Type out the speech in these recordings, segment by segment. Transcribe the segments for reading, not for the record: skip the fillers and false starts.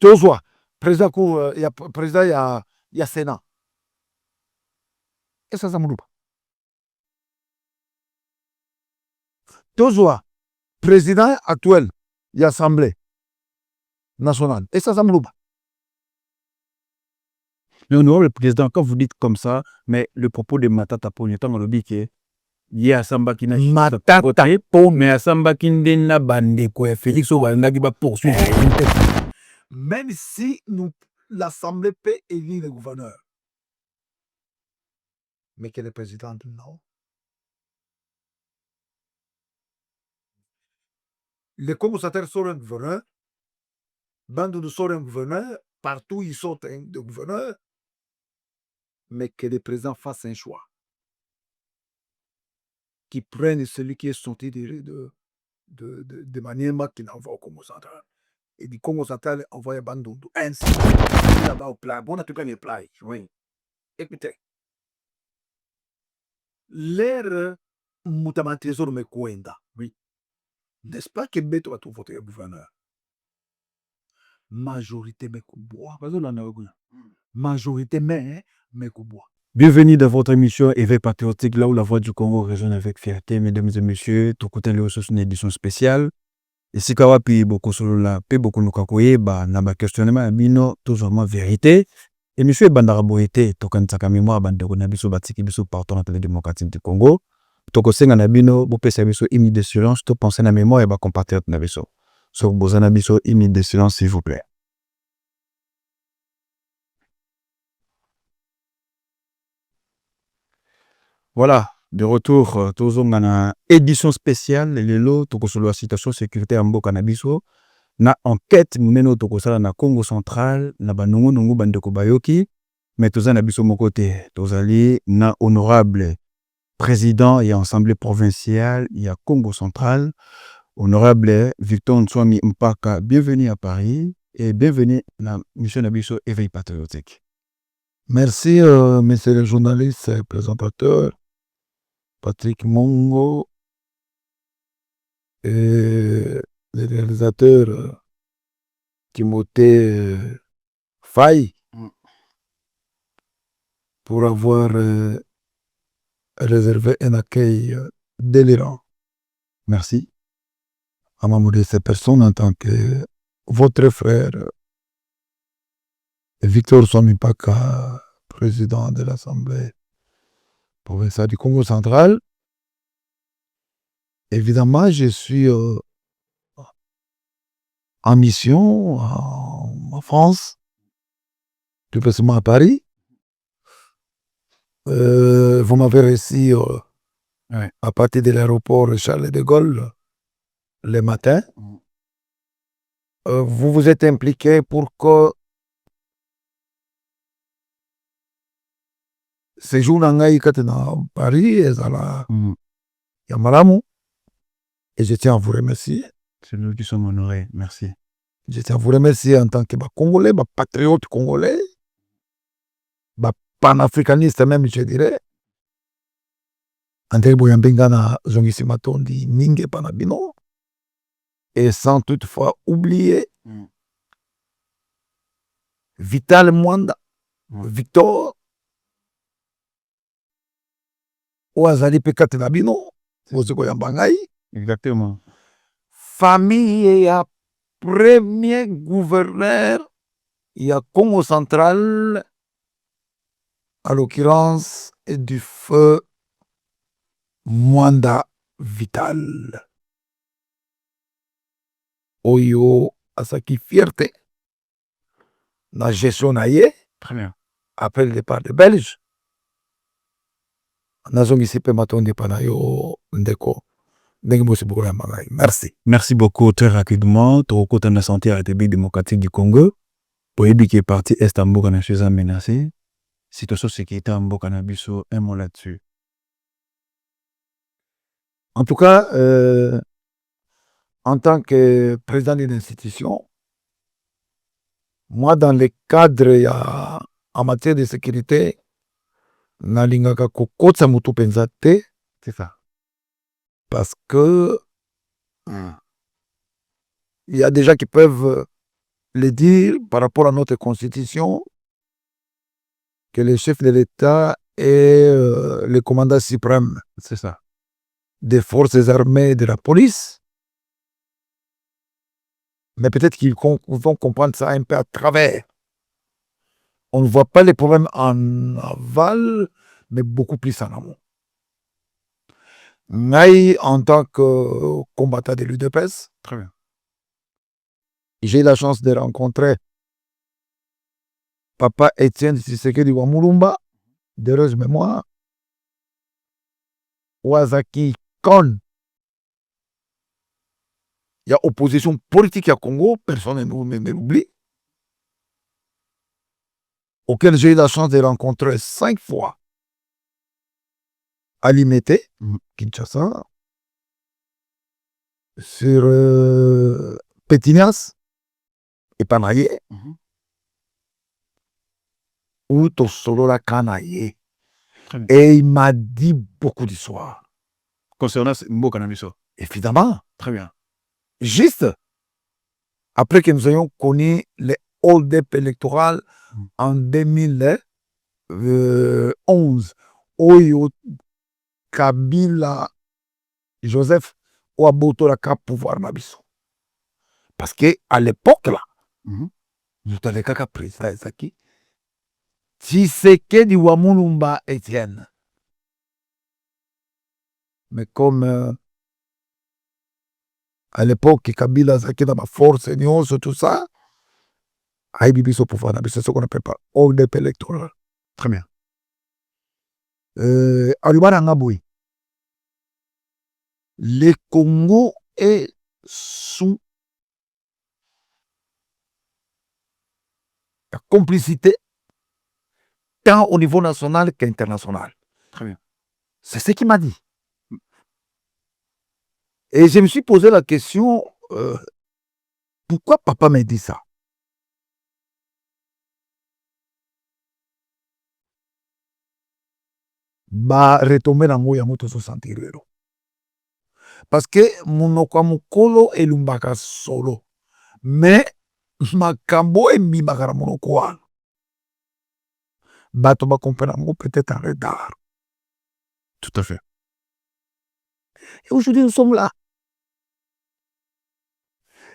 Tozwa, président il y a président, il y a Sénat. Et ça me loupe. Tozwa, président actuel, il y a Assemblée nationale. Et ça me loupe. Mais honorable président, quand vous dites comme ça, mais le propos de Matata Pognetan, on le dit que il y a Samba qui n'a Matata mais à Samba qui n'a bandé quoi, Félix Obanda qui va poursuivre. Même si l'Assemblée peut élire le gouverneur, mais que le président, non. Les congressateurs sont un gouverneur, Bandundu sont un gouverneur, partout ils sont un gouverneur, mais que le président fasse un choix. Qui prenne celui qui est sorti de Maniema qui l'envoie au Congo central. Et du Congo central, envoie Bandundu. Ainsi, là-bas au plat. Bon, on a tout plein de plats. Oui. Écoutez, l'ère Mutamantezo me Kwenda. Oui. N'est-ce pas que Beto a tout voté gouverneur? Majorité me Kubois. Majorité me Kubois. Bienvenue dans votre émission Éveil patriotique, là où la voix du Congo résonne avec fierté, mesdames et messieurs. Tout côté le une édition spéciale. Et si kawa pi beaucoup solo la pe beaucoup nukakoye ba na ba questionnement bino tout vraiment vérité. Et monsieur Bandaraboité to kan tsaka mémoire bande ko na biso batiki biso partout dans la démocratique du Congo. To ko senga na bino bo pesa biso une minute de silence to penser na mémoire et ba compatriote na biso. So bozana biso une minute de silence s'il vous plaît. Voilà, de retour, toujours dans une édition spéciale, les lots, tout sur la situation sécurité en Mboka Nabiso. Na enquête, nous menons tout ça dans Congo central, na banongo nongo bandeko bayoki, mais tout ça na biso mon côté, tout ali na honorable président et assemblée provinciale, il y a Congo central, honorable Victor Nswami Mpaka, bienvenue à Paris et bienvenue na mission Nabiso Éveil patriotique. Merci, messieurs les journalistes et présentateurs. Patrick Mongo et le réalisateur Timothée Faye pour avoir réservé un accueil délirant. Merci à ma modeste personne en tant que votre frère Victor Somipaka, président de l'Assemblée provinciale du Congo central. Évidemment, je suis en mission en France, plus précisément à Paris. Vous m'avez reçu à partir de l'aéroport Charles de Gaulle le matin. Vous vous êtes impliqué pour que ce jour à Paris et à la Yamalamu. Et je tiens à vous remercier. C'est nous qui sommes honorés, merci. Je tiens à vous remercier en tant que Congolais, patriote congolais, panafricaniste même, je dirais. André Bouyambengana Zongisi Matondi, Ninge Panabino. Et sans toutefois oublier Vital Mwanda, Victor, Ouazali Pekate Nabino, Ozeko Yambangai. Exactement. Famille et à premier gouverneur, il y a Congo central, à l'occurrence, et du feu Mwanda Vital. Oyo Asaki fierté. La gestion naïe. Très bien. Après le départ des Belges. Merci. Merci beaucoup très rapidement. Trop de la santé à la République démocratique du Congo. Pour aider qui est parti Est en Mboka na menacé. Situation sécurité en Mboka na biso, un mot là-dessus. En tout cas, en tant que président d'une institution, moi dans le cadre en matière de sécurité, nalingaka kokotsa mutu penza te. C'est ça. Parce que il y a des gens qui peuvent le dire par rapport à notre constitution que le chef de l'État est le commandant suprême. C'est ça. Des forces armées et de la police. Mais peut-être qu'ils vont comprendre ça un peu à travers. On ne voit pas les problèmes en aval, mais beaucoup plus en amont. Moi, en tant que combattant de l'UDPS, Très bien. j'ai eu la chance de rencontrer Papa Étienne Tshisekedi Wamulumba, d'heureuse mémoire, Wazaki Kon. Il y a opposition politique à Congo, personne ne l'oublie, auquel j'ai eu la chance de rencontrer 5 fois. À Limete, Kinshasa, sur Pétinias et Panaye, ou Tosolola Kanaye. Et il m'a dit beaucoup d'histoires. Concernant Mboka na biso. Évidemment. Très bien. Juste après que nous ayons connu les hold-up électorales en 2011, Oyo Kabila Joseph Ouabotolaka pouvoir Nabiso. Parce qu'à l'époque là, nous avons qu'à président Ezaki, Tshisekedi Wamulumba Étienne. Mais comme à l'époque, Kabila Zaki dans ma force, tout ça, Aïbibi au pouvoir, c'est ce qu'on appelle pas hold-up électoral. Très bien. Alubana Ngaboui. Le Congo est sous la complicité tant au niveau national qu'international. Très bien. C'est ce qu'il m'a dit. Et je me suis posé la question, pourquoi papa m'a dit ça? Bah, retomber dans le moto se sentir. Parce que monoko mukolo elumbaka solo. Mais makambo et mibakara monoko wana. Bato ba comprendre peut-être en retard. Tout à fait. Et aujourd'hui, nous sommes là.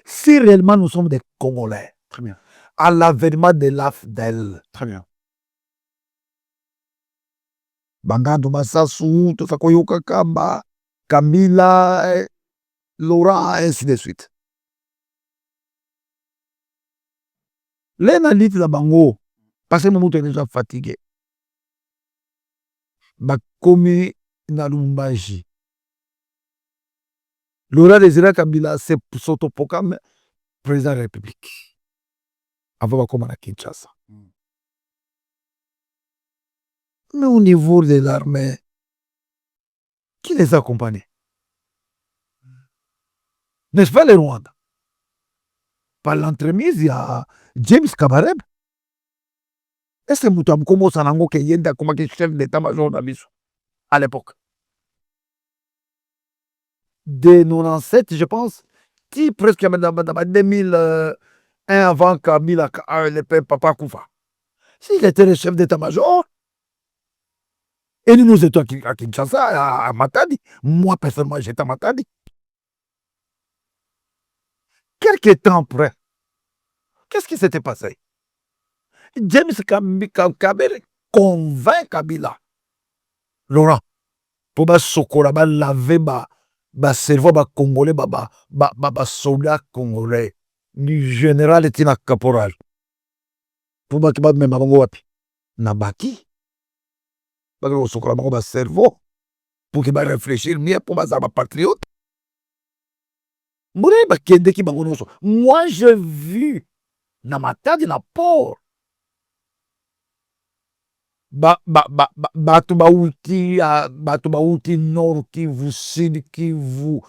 Si réellement nous sommes des Congolais, Très bien. à l'avènement de l'AFDEL, Très bien. Bangando Massassou, Tosakoyoka Kamba, Kamila, Laurent, ainsi de suite. L'analyse de Bango, parce que mon est déjà fatigué. Bakomi Nalumbaji. Laurent Désiré Kabila, c'est Sotopokam, président de la République. Avant Bakoma na Kinshasa. Mais au niveau de l'armée, qui les accompagne? N'est-ce pas les Rwandais? Par l'entremise, il y a James Kabareb. Est-ce que Moutam Komo Sanango qui est comme chef d'état-major d'Abisso à l'époque? De 97, je pense, qui presque dans 2001 avant Kabila, le père Papa Koufa. S'il était le chef d'état-major, et nous étions à Kinshasa, à Matadi. Moi, personnellement, j'étais à Matadi. Quelques temps après, qu'est-ce qui s'était passé? James Kabila convainc Kabila. Laurent, pour laver le cerveau congolais, soldat congolais, du général et du caporal. Pour que je me Nabaki. Le cerveau. Pour que je réfléchisse mieux pour que patriote. Moi, j'ai vu dans ma tête de la port. Bato bauti Nord Kivu, Sud Kivu,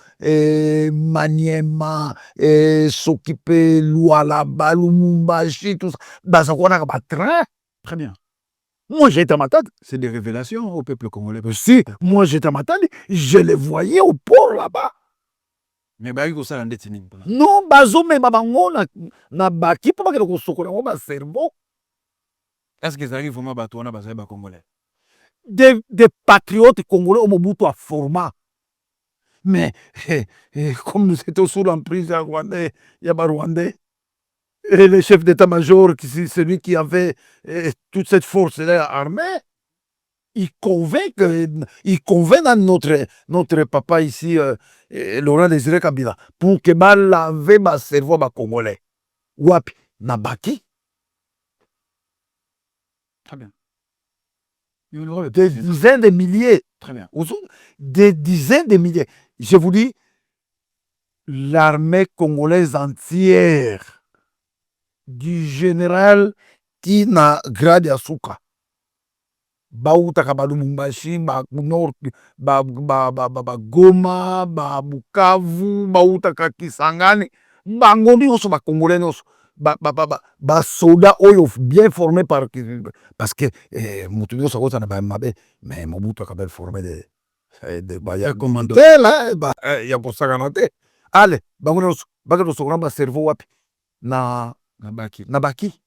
Maniema, Sokipe, Lualaba, Lumumbashi, tout ça. Ça qu'on a train. Très bien. Moi, j'étais à Matadi. C'est des révélations au peuple congolais. Si, moi, j'étais à Matadi, je les voyais au port là-bas. Mais bayaki kosala ndeti nini mpona? Non, bazomema bango na baki mpo bakende kosokola yango bacerveau. Est-ce que ezalaki vraiment bato wana bazali bacongolais? Des patriotes congolais au Mobutu a format. Mais comme nous étions sous l'emprise rwandais, il y a Rwandais. Et le chef d'état-major, celui qui avait toute cette force-là armée, il convainc notre papa ici, Laurent Désiré Kabila, pour que laver ma cerveau ma congolais. Wapi, nabaki. Très bien. Le Des dizaines de milliers. Très bien. Des dizaines de milliers. Je vous dis, l'armée congolaise entière, du général Tina Gradi Asuka, bautaka ba Lubumbashi, ba Nord, ba Goma, ba Bukavu, bautaka Kisangani, bango nyonso ba Congolais nyonso, ba soldats oyo bien formés par, parce que mutu nyonso akozala na ba mabe, mais Mobutu akabel formé de baya commando. Tela ya kosakana te. Ale bango nyonso bakende kosokola ba cerveau wapi na baki.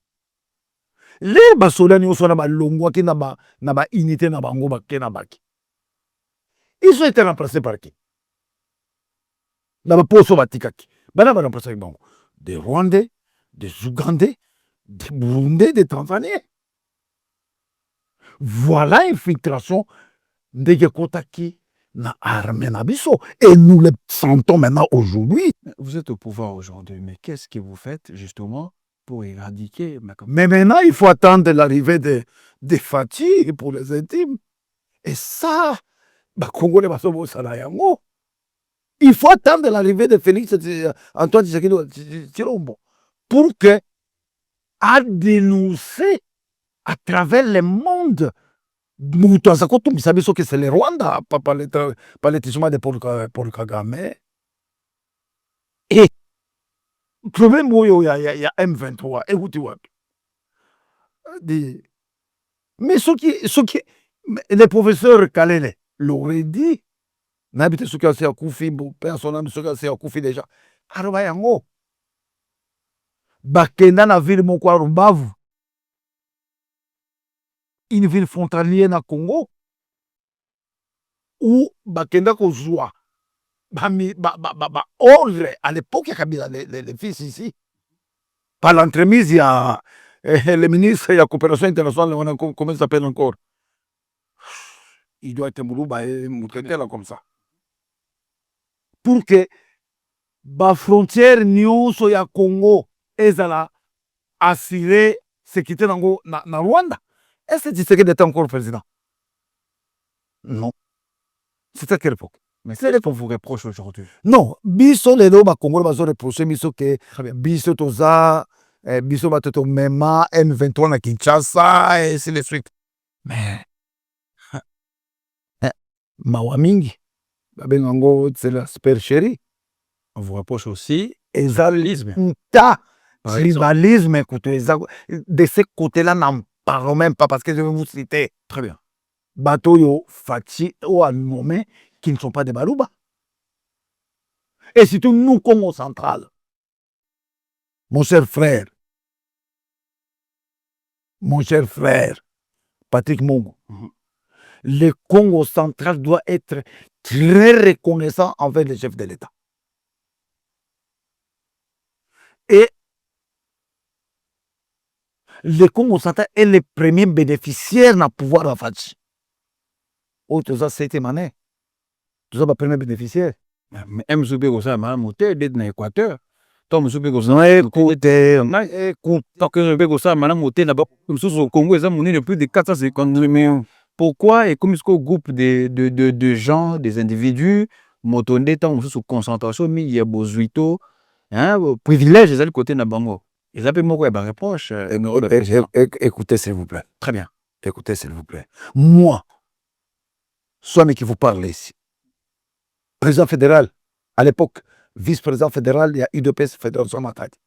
Le basoda nyonso wana balongwaki na ba unité na bango bake na baki. Ils ont été remplacés par qui? Na baposo batikaki. Bana remplacé bango. Des Rwandais, des Ougandais, des Burundais, des Tanzaniens. Voilà infiltration ndenge kotaki na armée na biso. Et nous le sentons maintenant aujourd'hui. Vous êtes au pouvoir aujourd'hui, mais qu'est-ce que vous faites justement pour éradiquer Mais maintenant, il faut attendre l'arrivée des fatigues pour les intimes. Et ça, Congolais, il faut attendre l'arrivée de Félix Antoine Tshisekedi pour que à dénoncer à travers le monde. Que c'est le Rwanda, par l'établissement de Paul Kagame. Et le problème, il y a M23. Écoutez, mais ceux qui, les professeurs Kalele l'auraient dit, n'habite ceux qui ont à Koufi, personne ceux qui ont à Koufi déjà. Alors, yango, Bakenda na ville moko ya Rubavu, une ville frontalière na Congo, où Bakenda kozwa ordre à l'époque, il y a les fils ici, par l'entremise, il y a le ministre de la coopération internationale, comment il s'appelle encore? Il doit être Mourouba et Moukentela comme ça. Pour que la frontière nyonso ya Congo ezala assurer sécurité na Rwanda. Est-ce que Tshisekedi était encore président? Non. C'était à quelle époque? Mais c'est ce qu'on vous reproche aujourd'hui. Non, biso lelo ba Congolais bazo reprocher biso que biso toza biso batoto mema M23 na Kinshasa et c'est le truc. Mais mawa mingi babengango c'est la supercherie. On vous reproche aussi tribalisme. Tribalisme, écoutez, de ce côté-là, n'en parle même pas parce que je vais vous citer. Très bien. Batoyo, Fati, ou nommé qui ne sont pas des Balouba. Et surtout nous, Congo central. Mon cher frère, Patrick Mongo, le Congo central doit être très reconnaissant envers le chef de l'État. Et le Congo central est le premier bénéficiaire dans le pouvoir de Fati. Oh, tu as cette année. Tu as le premier bénéficiaire. Mais MZB, ça m'a monté d'être dans l'Équateur. Tom Zubé, écoutez, tant que je vais ça, madame Moté, là-bas, comme ça, au Congo, ils ont monté de plus de 450 millions. Pourquoi? Et comme ce groupe de gens, des individus, motonné, tant que sous concentration, mais il y a besoin privilège, ils ont le côté de Bango. Ils appellent moi, bah, reproche. Écoutez, s'il vous plaît. Très bien. Écoutez, s'il vous plaît. Moi, soit qui vous parle ici, président fédéral, à l'époque, vice-président fédéral, il y a UDPS Fédération Matadi.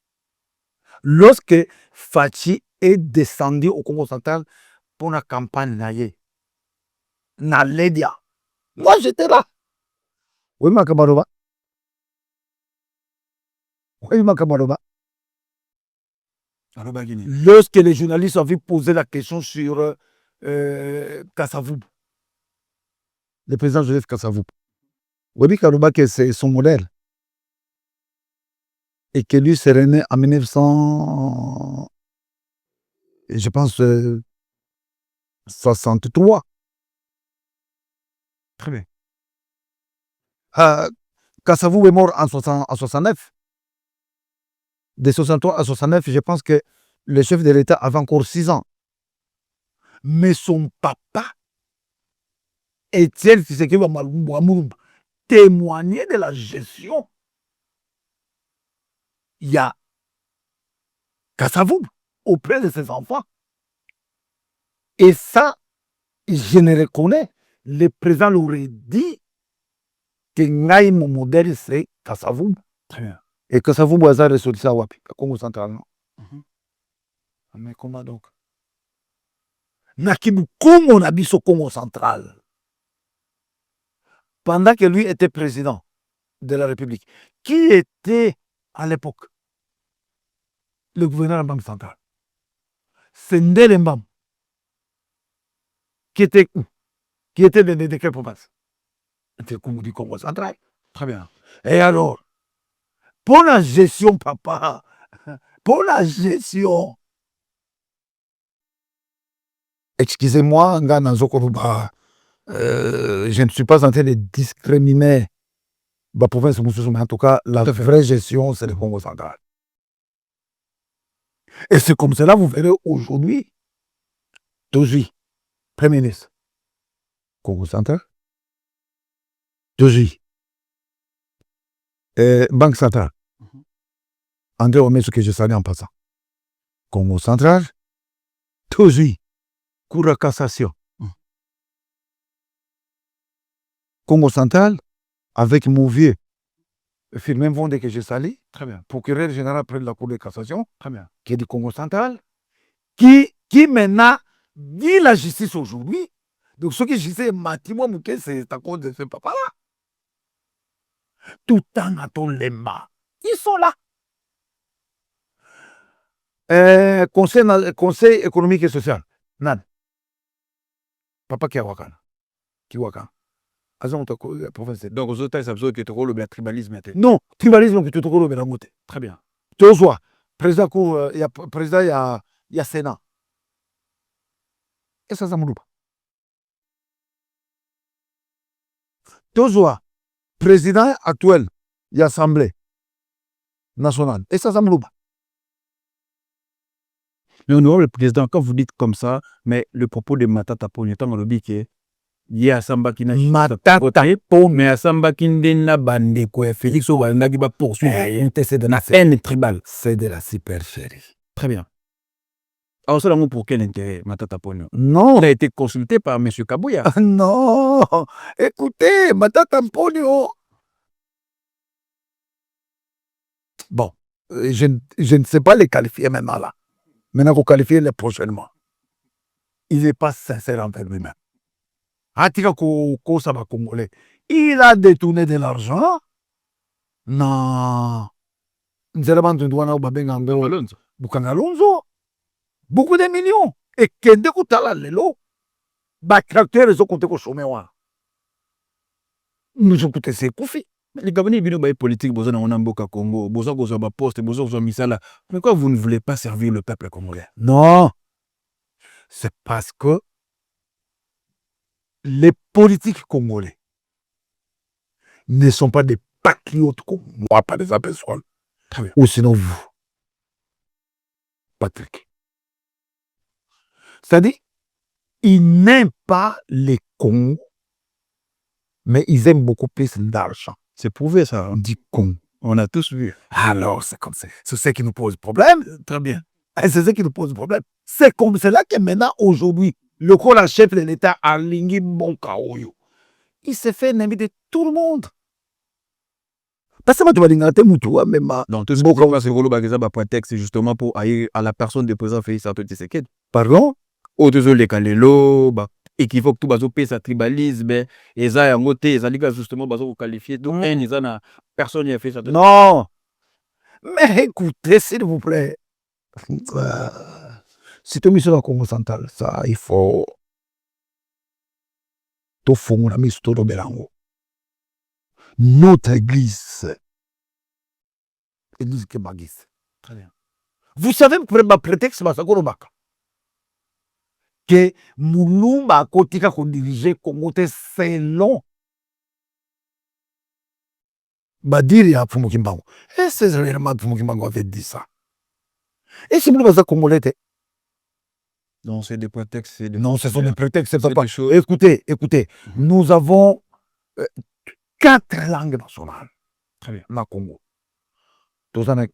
Lorsque Fachi est descendu au Congo central pour la campagne na Ledia, moi j'étais là. Oui, ma camarade. Oui, Makamaloba. Alors, Bagini. Lorsque les journalistes avaient posé la question sur Kassavoub, le président Joseph Kassavoub, oui, Kalouba, que c'est son modèle. Et que lui serait né en 1900, je pense, 63. Très bien. Kassavoub est mort en 69. De 63 à 69, je pense que le chef de l'État avait encore 6 ans. Mais son papa, Étienne Tshisekedi Moulumba, témoignait de la gestion. Il y a Kassavoub auprès de ses enfants. Et ça, je ne reconnais. Le président l'aurait dit que Ngaï, mon modèle, c'est Kassavoub. Très bien. Et Kassavoub a résolu ça au Congo central. Non? Mais comment donc? Nakibu Congo n'a au Congo central. Pendant que lui était président de la République, qui était à l'époque le gouverneur de la Banque centrale? C'est Ndele Mbam. Qui était où? Qui était de quelle province? C'était du Congo central. Très bien. Et alors, pour la gestion, papa, pour la gestion, excusez-moi, je ne suis pas en train de discriminer la province, mais en tout cas, la vraie gestion, c'est le Congo central. Et c'est comme cela, vous verrez aujourd'hui, Toji, Premier ministre, Congo central, Toji, Banque centrale, André Omesu, que je salue en passant, Congo central, Toji, Cour de cassation, Congo central, avec mon vieux, Firmin Vonde, que je salue, Très bien. procureur général près de la Cour de cassation, Très bien. qui est du Congo central, qui maintenant dit la justice aujourd'hui. Donc, ce que je sais, Matimo Mouké, c'est à cause de ce papa-là. Tout en attendant les mains. Ils sont là. Conseil économique et social. Nan. Papa qui a wakan. Qui wakan. Donc, aux autres, ça veut dire que tu as le tribalisme. Non, tribalisme que tu te trouves dans le Très bien. Tu vois, président, il y a Sénat. Et ça me loupe. Tu vois, président actuel, il y a Assemblée nationale. Et ça me loupe. Mais honorable président, quand vous dites comme ça, mais le propos de Matata Poni, tant que le bique, il y a Samba qui n'a Matata Poni, mais à Samba qui n'a bande quoi, Félix Ouanda qui va poursuivre. C'est de la haine tribale. C'est de la supercherie. Très bien. Alors, ça, pour quel intérêt, Matata Poni? Non. Il a été consulté par M. Kabouya. Non. Écoutez, Matata Poni. Bon, je ne sais pas les qualifier maintenant là. Maintenant, vous qualifiez les prochainement. Il n'est pas sincère envers lui-même. Il a détourné de l'argent. Non. Beaucoup de millions. Et kende kutala lelo. Ba tracteur ils ont compté au sommet. Nous ont coûté ses profits. Les Gabonais, ils ont politique, ils ont un Mboka Congo, ils ont un poste, ils ont un misala. Pourquoi vous ne voulez pas servir le peuple congolais? Non. C'est parce que les politiques congolais ne sont pas des patriotes comme moi, par exemple, ou sinon vous, Patrick. C'est-à-dire, ils n'aiment pas les Congos, mais ils aiment beaucoup plus l'argent. C'est prouvé ça. Du Congo. On a tous vu. Alors, c'est comme ça. C'est ce qui nous pose problème. Très bien. Et c'est ce qui nous pose problème. C'est comme cela que maintenant, aujourd'hui, le corps chef de l'État, Alingi Bonkaoyo, il s'est fait un ami de tout le monde. Parce que tu vas dire, même. Donc, tout ce qui passe c'est un prétexte justement pour aller à la personne du président Félix Antoine Tshisekedi. Pardon? Au-dessus les Kalelo, et qu'il faut que tout bazo paye sa tribalisme, et ça, en côté, ça, justement, bazo qualifié. Donc, personne n'a fait ça. Non! Mais écoutez, s'il vous plaît. C'est une mission au Congo central. Ça, il faut. Notre église. Église Kebagis. Très bien. Vous savez, pour le prétexte, que Moulumba a kotika ko diriger Congo selon Badiri ya Pumukimbango. Et c'est réellement Pumukimbango avait dit ça. Et si vous ne Congolais, Non, c'est des prétextes. non, ce sont des prétextes, c'est c'est pas. des choses. Écoutez, nous avons 4 langues nationales. Très bien. Na Congo. Tozana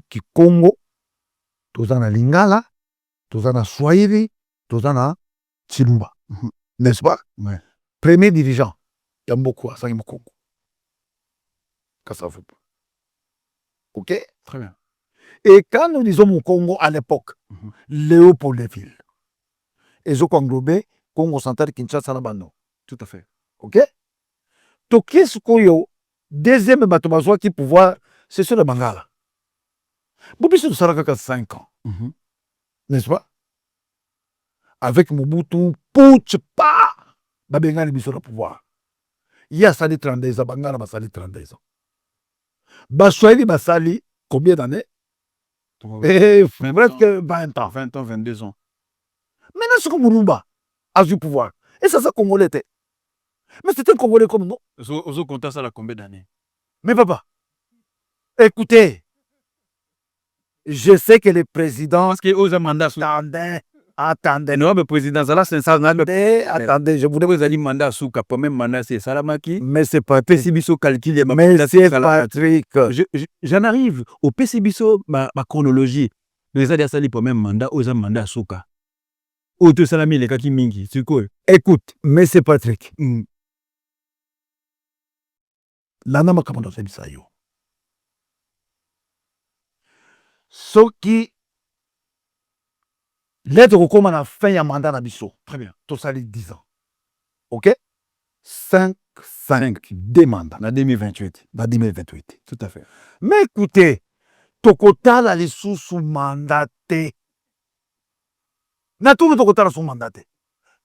Kikongo, tozana Lingala, tozana Swahili, tozana Chilumba. N'est-ce pas? Ouais. Premier dirigeant, Yamboko, Asangimo Congo. Kassavup. Ok? Très bien. Et quand nous disons mon Congo à l'époque, Léopoldville, et je englobé Congo central, Kinshasa, Nabano. Tout à fait. Ok? Donc, qu'est-ce qu'il y a? Deuxième bâtiment qui pouvoir, c'est sur le Bangala. Boubissou de Saraka 5 ans. N'est-ce pas? Avec Mobutu, Pouch, pas, Babengani Bissou le pouvoir. Il y a sali 32 ans, Bangala va sali 32 ans. Baswahili va sali combien d'années? Presque 20 ans. 20 ans, 22 ans. Maintenant, ce que Moulumba a du pouvoir. Et ça, ça Congolais était. Mais c'était un Congolais comme nous. Vous comptez ça à combien d'années? Mais papa, écoutez, je sais que le président. Parce que aux mandats. Attendez. Non, mais président, ça là, c'est ça. Attendez, je voudrais vous allez mandat sous cap, même mandat, c'est Salamaki. Mais c'est pas PCBiso calcul. Mais c'est Patrick. J'en arrive au PCBiso, ma chronologie. Les aides à sali pour même mandat, aux mandats sous cap. Ou tout salami, les kaki mingi, c'est quoi? Écoute, mais c'est Patrick. Lana makamano c'est ça yo. Ce qui l'aide comme à la fin ya mandat na biso. Très bien. Tout ça les 10 ans. OK? 5 2 mandats. En 2028. En 2028. Tout à fait. Mais écoutez, Tokotala les sous-mandatés. Na tout Tokotala sous mandaté.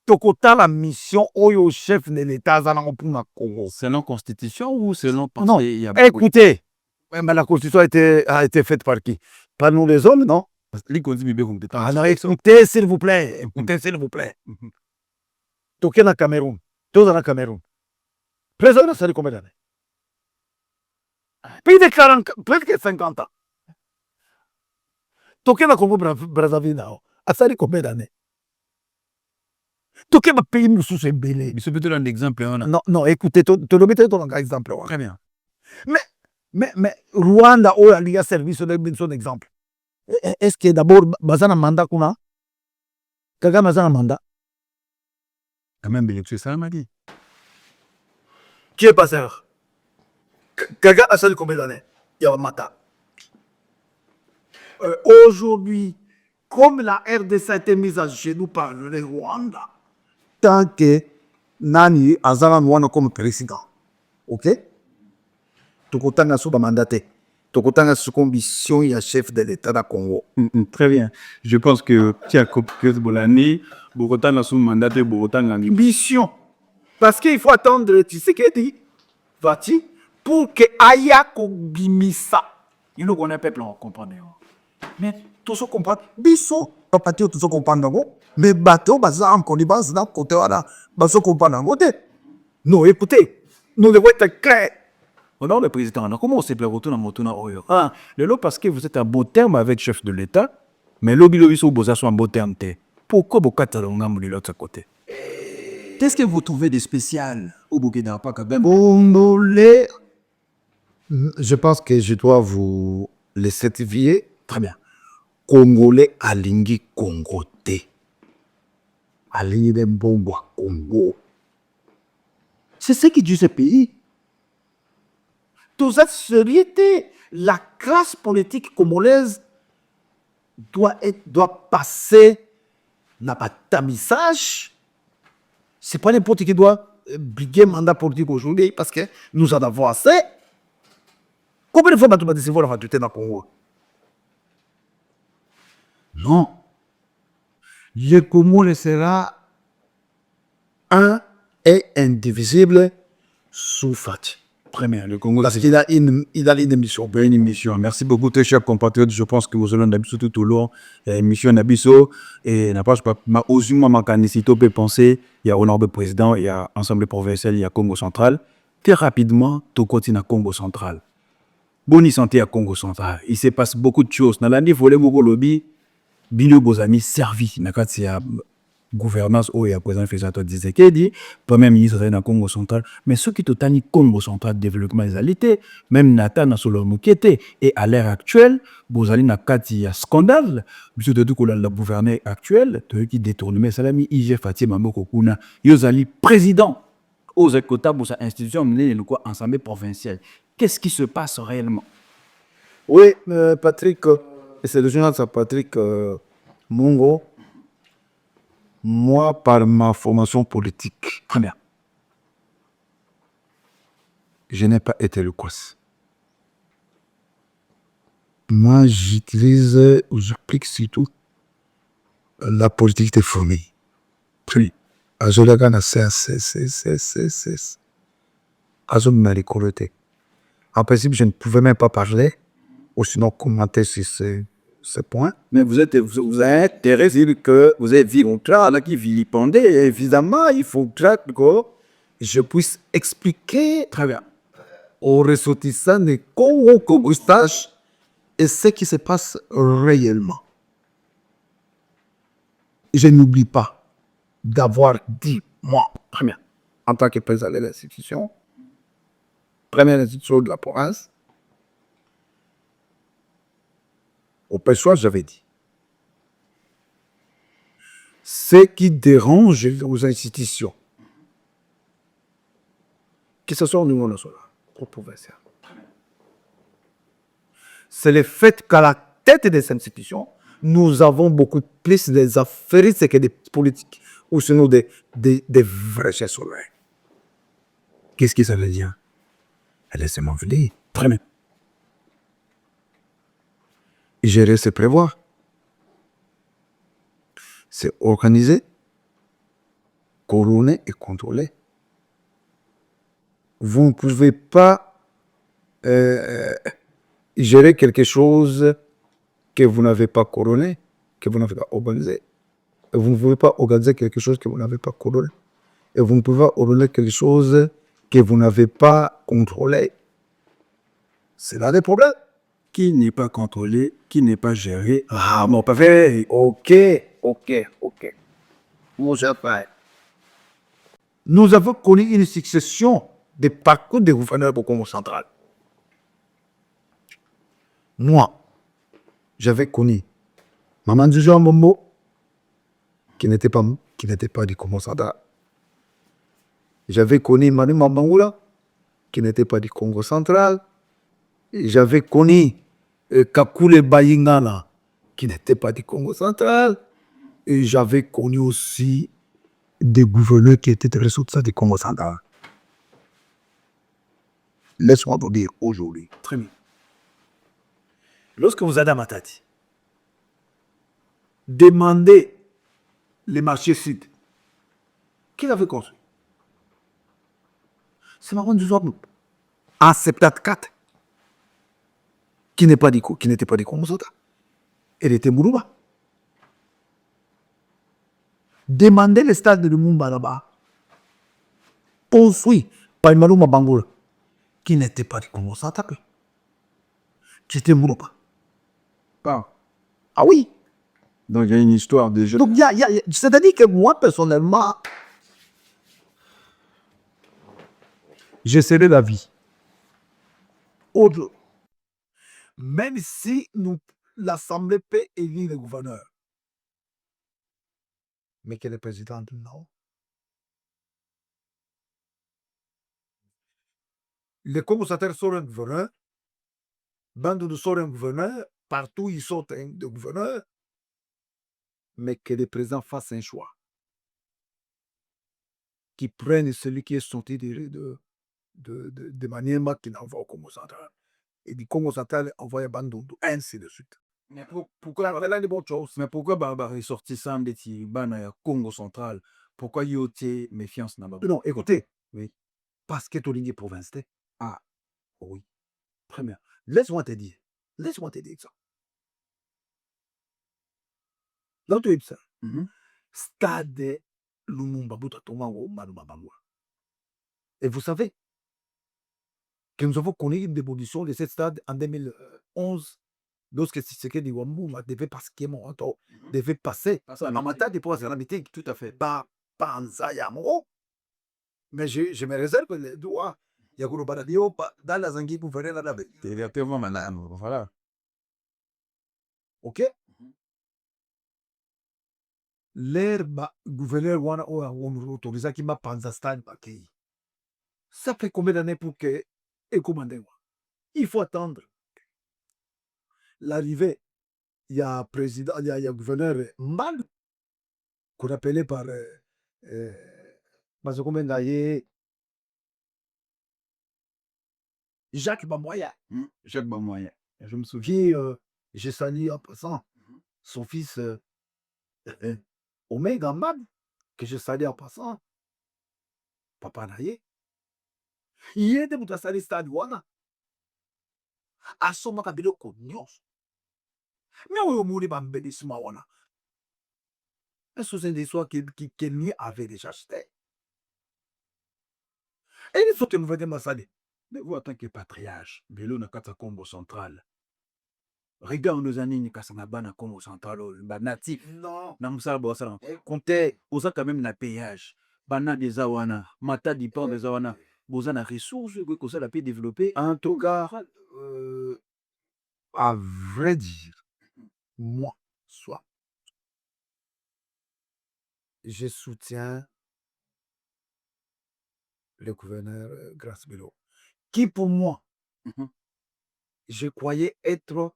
Tokotala mission au chef de l'État pour na Congo. Selon constitution ou selon non, écoutez, mais la constitution a été faite par qui? Par nous les hommes, non? Alors écoutez, s'il vous plaît. Écoutez, s'il vous plaît. Toké na Cameroun. Tous dans Cameroun. Président, ça fait combien d'années? Plus de 40, presque 50 ans. Toké na Congo Brazzaville, ça fait combien d'années? Toké na pays nous sous belé. Mais c'est peut-être un exemple. Non, écoutez, tu le mettez dans un exemple. Très bien. Mais Rwanda, il y a service de son exemple. Est-ce que d'abord, Bazana mandat qu'on a? Kagame Bazana mandat? Quand même, c'est ça, m'a dit. Qui est passeur? Kagame a sali combien d'années? Yawamata. Aujourd'hui, comme la RDC a été mise à genoux par le Rwanda, tant que Nani Azara Rwanda comme président, ok? Tokotanga sous mandaté. Tokotanga sous commission et chef de l'État du Congo. Très bien. Je pense que tu as compris Bolani, Bogotanga sous mandaté, Bogotanga mission. Parce qu'il faut attendre, tu sais qu'elle dit, va-t-il, pour que Ayako Bimisa. Il nous connaît peuple, on comprend. Mais tout ce qu'on comprend, biso, papa, tout ce qu'on comprend, mais bateau, bazar, on y base dans côté, voilà, bateau qu'on comprend, non, écoutez, nous devons être clairs. Non, le président, comment on s'est fait retourner à Motuna Oyo? Le lot parce que vous êtes à beau terme avec le chef de l'État, mais l'obi sont en beau terme. Pourquoi vous êtes de l'autre côté? Qu'est-ce que vous trouvez de spécial au Burkina Faso quand même? Congolais, je pense que je dois vous les certifier. Très bien. Congolais alingi Congo te. Alingi de Mbongwa Congo. C'est ce qui dit ce pays. Toute cette société, la classe politique congolaise doit passer n'a pas tamisage. C'est pas n'importe qui doit briguer mandat politique aujourd'hui parce que nous en avons assez. Combien de fois tu m'as dit voilà, va dans le Congo? Non. Le Congo sera un et indivisible sous Fati. Très bien. Le Congo, Parce c'est qu'il a une émission. une émission. Merci beaucoup, très chers compatriotes. Je pense que vous allez d'habitude tout au long. Émission Nabiso. Et n'a pas, ma osuma ma canicito peut penser. Il y a honorable président, il y a Assemblée provinciale, il y a Congo central. Très rapidement, tout continue à Congo central. Bonne santé à Congo central. Il se passe beaucoup de choses. Dans l'année, volet beaucoup lobby. Bino Bozami servi. Nakati ya gouvernance où il y a président Fesato Tshisekedi, premier ministre dans Congo central, mais ceux qui totani Congo central développement égalité, même Nathan Solo Mukete, et à l'heure actuelle, Bozali Nakati ya scandale, monsieur de tout le gouverneur actuel, qui détourne Salami, IG Fatima Mokokuna, Yozali président aux écoutes pour sa institution menée ensemble provinciale. Qu'est-ce qui se passe réellement? Oui, Patrick, c'est le général Patrick Mungo. Moi, par ma formation politique, Très bien. je n'ai pas été le COS. Moi, j'utilise ou j'applique surtout la politique des fourmis. Puis, Je le gagne à en principe, je ne pouvais même pas parler ou sinon commenter sur ce point. mais vous êtes intéressé que vous êtes virontra là qui vilipendé. Évidemment, il faudra que Je puisse expliquer très bien. aux ressortissants de Congo comme stage et ce qui se passe réellement. Je n'oublie pas d'avoir dit, moi, Très bien. en tant que président de l'institution, première institution de la province, au Pêchois, j'avais dit, ce qui dérange aux institutions, que ce soit au niveau national, au provincial, c'est le fait qu'à la tête des institutions, nous avons beaucoup plus des affairistes que des politiques, ou sinon des vrais chefs souverains. Qu'est-ce que ça veut dire? Laissez-moi vous dire. Très bien. Gérer, c'est prévoir. C'est organiser, couronner et contrôler. Vous ne pouvez pas gérer quelque chose que vous n'avez pas couronné, que vous n'avez pas organisé. Et vous ne pouvez pas organiser quelque chose que vous n'avez pas couronné. Et vous ne pouvez pas ordonner quelque chose que vous n'avez pas contrôlé. C'est là des problèmes. Qui n'est pas contrôlé, qui n'est pas géré. Ah, mon parfait. Ok. Mon cher père. Nous avons connu une succession de parcours de gouverneurs au Congo central. Moi, j'avais connu Maman Jean Momo, qui n'était pas du Congo central. J'avais connu Manu Mambangoula, qui n'était pas du Congo central. J'avais connu Kakule Bayingana, qui n'était pas du Congo central. Et j'avais connu aussi des gouverneurs qui étaient des ressources du Congo central. Laisse-moi vous dire aujourd'hui. Très bien. Lorsque vous êtes à Matadi, demandez les marchés sud. Qui l'avait construit? C'est Maman du Zouabou. En 74. Qui n'était pas du Congo central. Elle était Mourouba. Demandez le stade de Mumba là-bas. Construit par Malouma Bangoula. Qui n'était pas du Congo central. Qui était Mourouba. Ah oui. Donc, il y a une histoire déjà. Donc, c'est-à-dire que moi, personnellement, j'essaierai la vie. Autre. Même si l'Assemblée peut élire le gouverneur. Mais que le président, non. Les Congo central sont un gouverneur. Bandou sort un gouverneur. Partout, ils sortent un gouverneur. Mais que le président fasse un choix. Qui prenne celui qui est sorti de manière qu'il envoie au Congo central. et du Congo central envoyé Bandundu, ainsi de suite. Mais pourquoi Là, des bonnes choses. mais pourquoi ressortissant ndeti bana ya Congo central? Pourquoi yo tie méfiance na bango? Non, écoutez, Oui. parce que Tolingi province. Ah, Oui, très bien. Laisse-moi te dire ça. Dans tout ça, mhm. stade Lumumba Buta Tomango Maluma Bangwa. Et vous savez que nous avons connu une démolition de ce stade en 2011, lorsque Tshisekedi Wambuma devait passer, devait passer Passer à en matière de pouvoir Miting. Tout à fait. par Nzayamo. Mais je me réserve le droit. Yakuro Baradio, dans la Zangi, vous verrez là-bas. Voilà. Ok? L'air gouverneur wana oya autorisé qui m'a panza stade bakei. Ça fait combien d'années pour que et commander? Il faut attendre l'arrivée. Il y a président, il y a gouverneur Mbal qu'on appelait par Mazoko Mendaye, Jacques Bamoya. Jacques Bamoya. Je me souviens, j'ai sali en passant Mhm. son fils Omega Mbal, que j'ai sali en passant. Papa Naye. Il est de Moutasali Stade Wana. Asomaka biloko nyonso. Mais oyo omoni bambelissement wana. Est-ce que c'est des histoires que lui avait déjà acheté? Et il faut que nous venions Massali. Mais vous, en tant que patriarche, Belo na kata Congo central. Regarde nos années ni kasanga bana Congo central, ba natif. Non. Na musala ba wasala. Écoutez, Oza quand même na péage. Bana des awana, mata di port des awana. Boza na ressources que ça la peut développer. en tout cas, à vrai dire, moi, je soutiens le gouverneur Grace Bello, qui pour moi, Mhm. je croyais être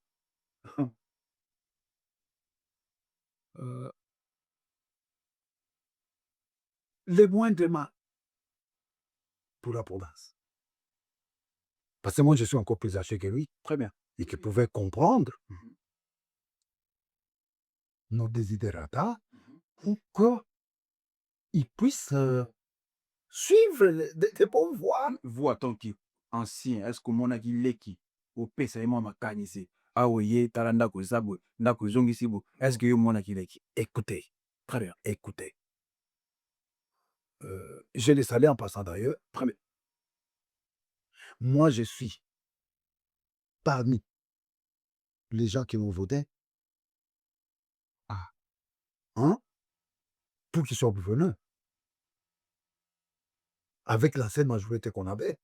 le moindrement pour la province. Parce que moi, je suis encore plus âgé que lui Très bien. et qui pouvait comprendre Mhm. nos desiderata Mhm. pour qu'il puisse suivre des bonnes voies. Vous, en tant qu'ancien, est-ce que mon aki leki au pesa moi makanisi awoye talanda ko sabo ndako zongi sibo est-ce que yo mon aki leki? Écoutez, Très bien. écoutez. Je l'ai salé en passant d'ailleurs. Très bien. Moi, je suis parmi les gens qui m'ont voté. Ah. Hein? Pour qu'ils soient gouverneurs. Avec l'ancienne majorité qu'on avait.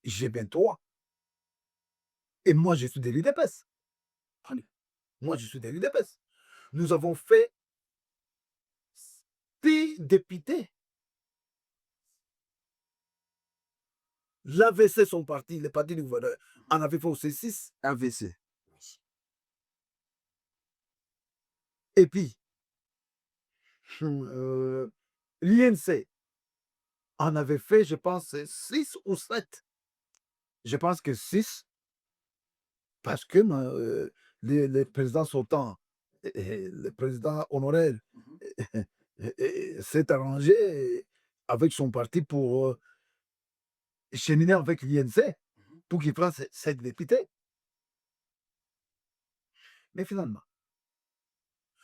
J'ai 23. Et moi, je suis de l'UDPS. Moi, je suis de l'UDPS. Nous avons fait 6 députés. L'AVC, son parti, le parti du gouverneur, en avait fait aussi 6. AVC. Et puis, l'INC en avait fait, je pense, 6 ou 7. Je pense que 6, parce que les présidents sortants, le président honoraire, s'est arrangé avec son parti pour cheminer avec l'INC pour qu'il fasse 7 députés. Mais finalement,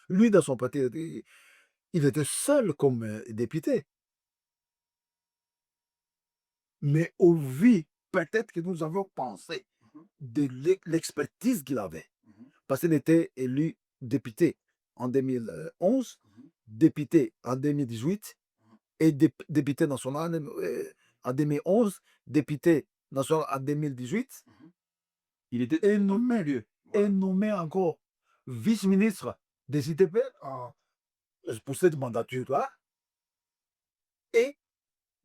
lui, dans son parti, il était seul comme député. Mais au vu, peut-être que nous avons pensé de l'expertise qu'il avait. Parce qu'il était élu député en 2011, député en 2018 et député national en 2011, député national en 2018. Il était nommé, et nommé encore vice-ministre des ITP pour cette mandature-là. Et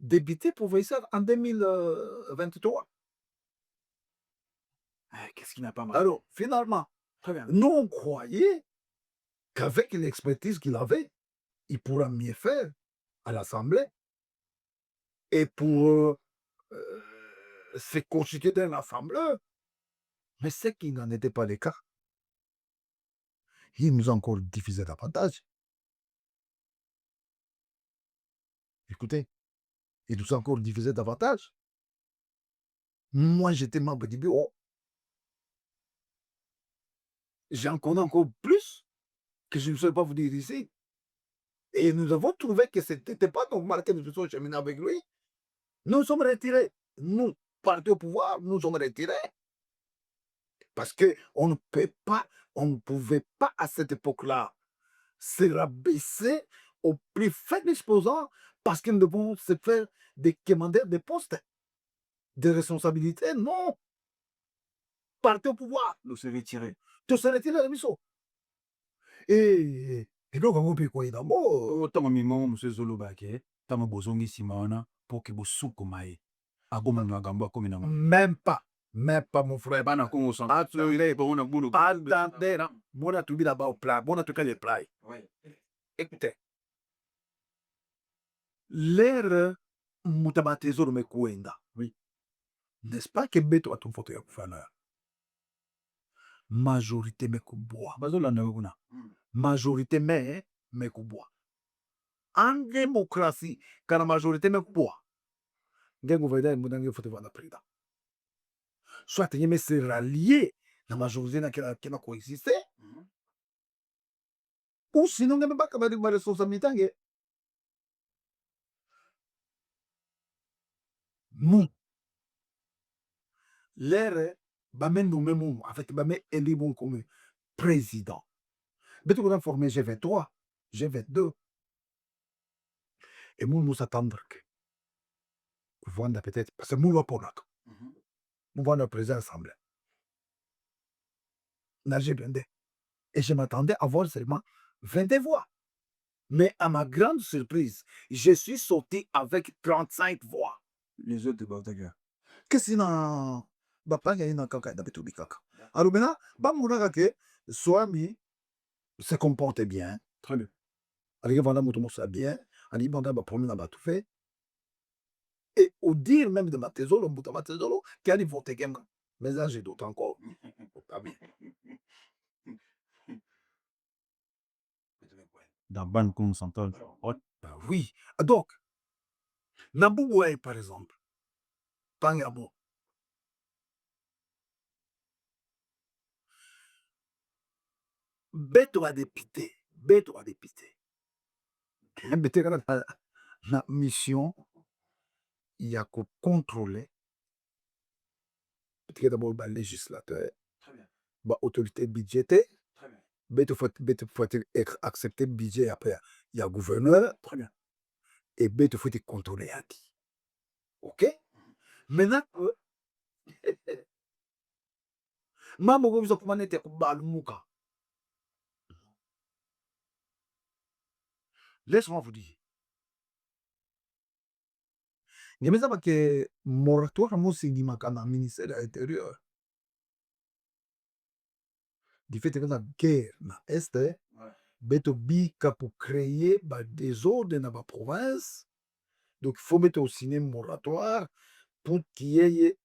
député provincial en 2023. Qu'est-ce qui n'a pas marché? Alors, finalement, Très bien. nous, on croyait qu'avec l'expertise qu'il avait, il pourra mieux faire à l'Assemblée. Et pour s'est constitué d'un ensemble, mais ce qui n'en était pas le cas. Il nous a encore diffusé davantage. Écoutez, il nous a encore diffusé davantage. Moi, j'étais membre du bureau. J'en connais encore plus que je ne saurais pas vous dire ici. Et nous avons trouvé que ce n'était pas normal que nous puissions cheminer avec lui. Nous sommes retirés. Nous, partis au pouvoir, nous sommes retirés. Parce qu'on ne peut pas, on ne pouvait pas à cette époque-là se rabaisser au plus faible exposant parce que nous devons se faire des commandeurs de postes, de responsabilités. Non. Partez au pouvoir. Nous se retirer. Tu se retires de Misso. Et donc, on peut quoi d'abord? Ntango mimo monsieur Zolobake, ntango bozongisi wana mpo ke bosukuma ye. Agoma magambo akomi nango. Même pas. Même pas, mon frère. Bana Congo central. Attendez, Bon, on a tout mis là-bas au plat. Bon, on a tout cas les plats. Écoutez. L'ère mutabatezo me kuenda. Oui. N'est-ce pas que beto à ton fauteuil à gouverneur? Majorité me kuboa. Bazolanda kuna. Majorité me kuboa. En démocratie, quand la majorité me kuboa, le gouverneur est fauteuil à la président. Soit il me se rallier la majorité qui n'a coexisté, ou sinon, il n'y a pas de ma responsabilité. Nous, l'ère, nous même avec élu comme président. Mais tu as formé G23, G22. Et nous attendre que vous peut-être, parce que nous ne pas notre. Nous voyons le président assemblée. Et je m'attendais à avoir seulement 22 voix. Mais à ma grande surprise, je suis sorti avec 35 voix. Les autres de Bautaga. Qu'est-ce qu'il y a? Bapanga ina kaka na betubi kaka. Alors maintenant, bamura que Swami se comporte bien. Très bien. Avec Vanda Motomosa bien. Ali Banda va promener là-bas tout fait. Et au dire même de Matezolo, Matezolo, qui a dit voter game. Mais là, j'ai d'autres encore. Pas bien. Dans Ban Congo central. Ben oui. Donc, Nabououé, par exemple, Pangabo. Beto a député. Beto a député. Beto a la mission, il y a qu'à contrôler. Peut-être d'abord le législateur, l'autorité budgétaire. Très bien. Beto faut être accepté le budget après. Il y a le gouverneur. Très bien. Et Beto faut être contrôlé à qui. Ok? Maintenant, Maman, vous avez commandé tes balmouka. Laisse-moi vous dire. Il y a que moratoire, moi, c'est du ministère de l'Intérieur. Du fait que la guerre dans l'Est, Beto bika pour créer des ordres dans la province. Donc, il faut mettre aussi un moratoire pour qu'il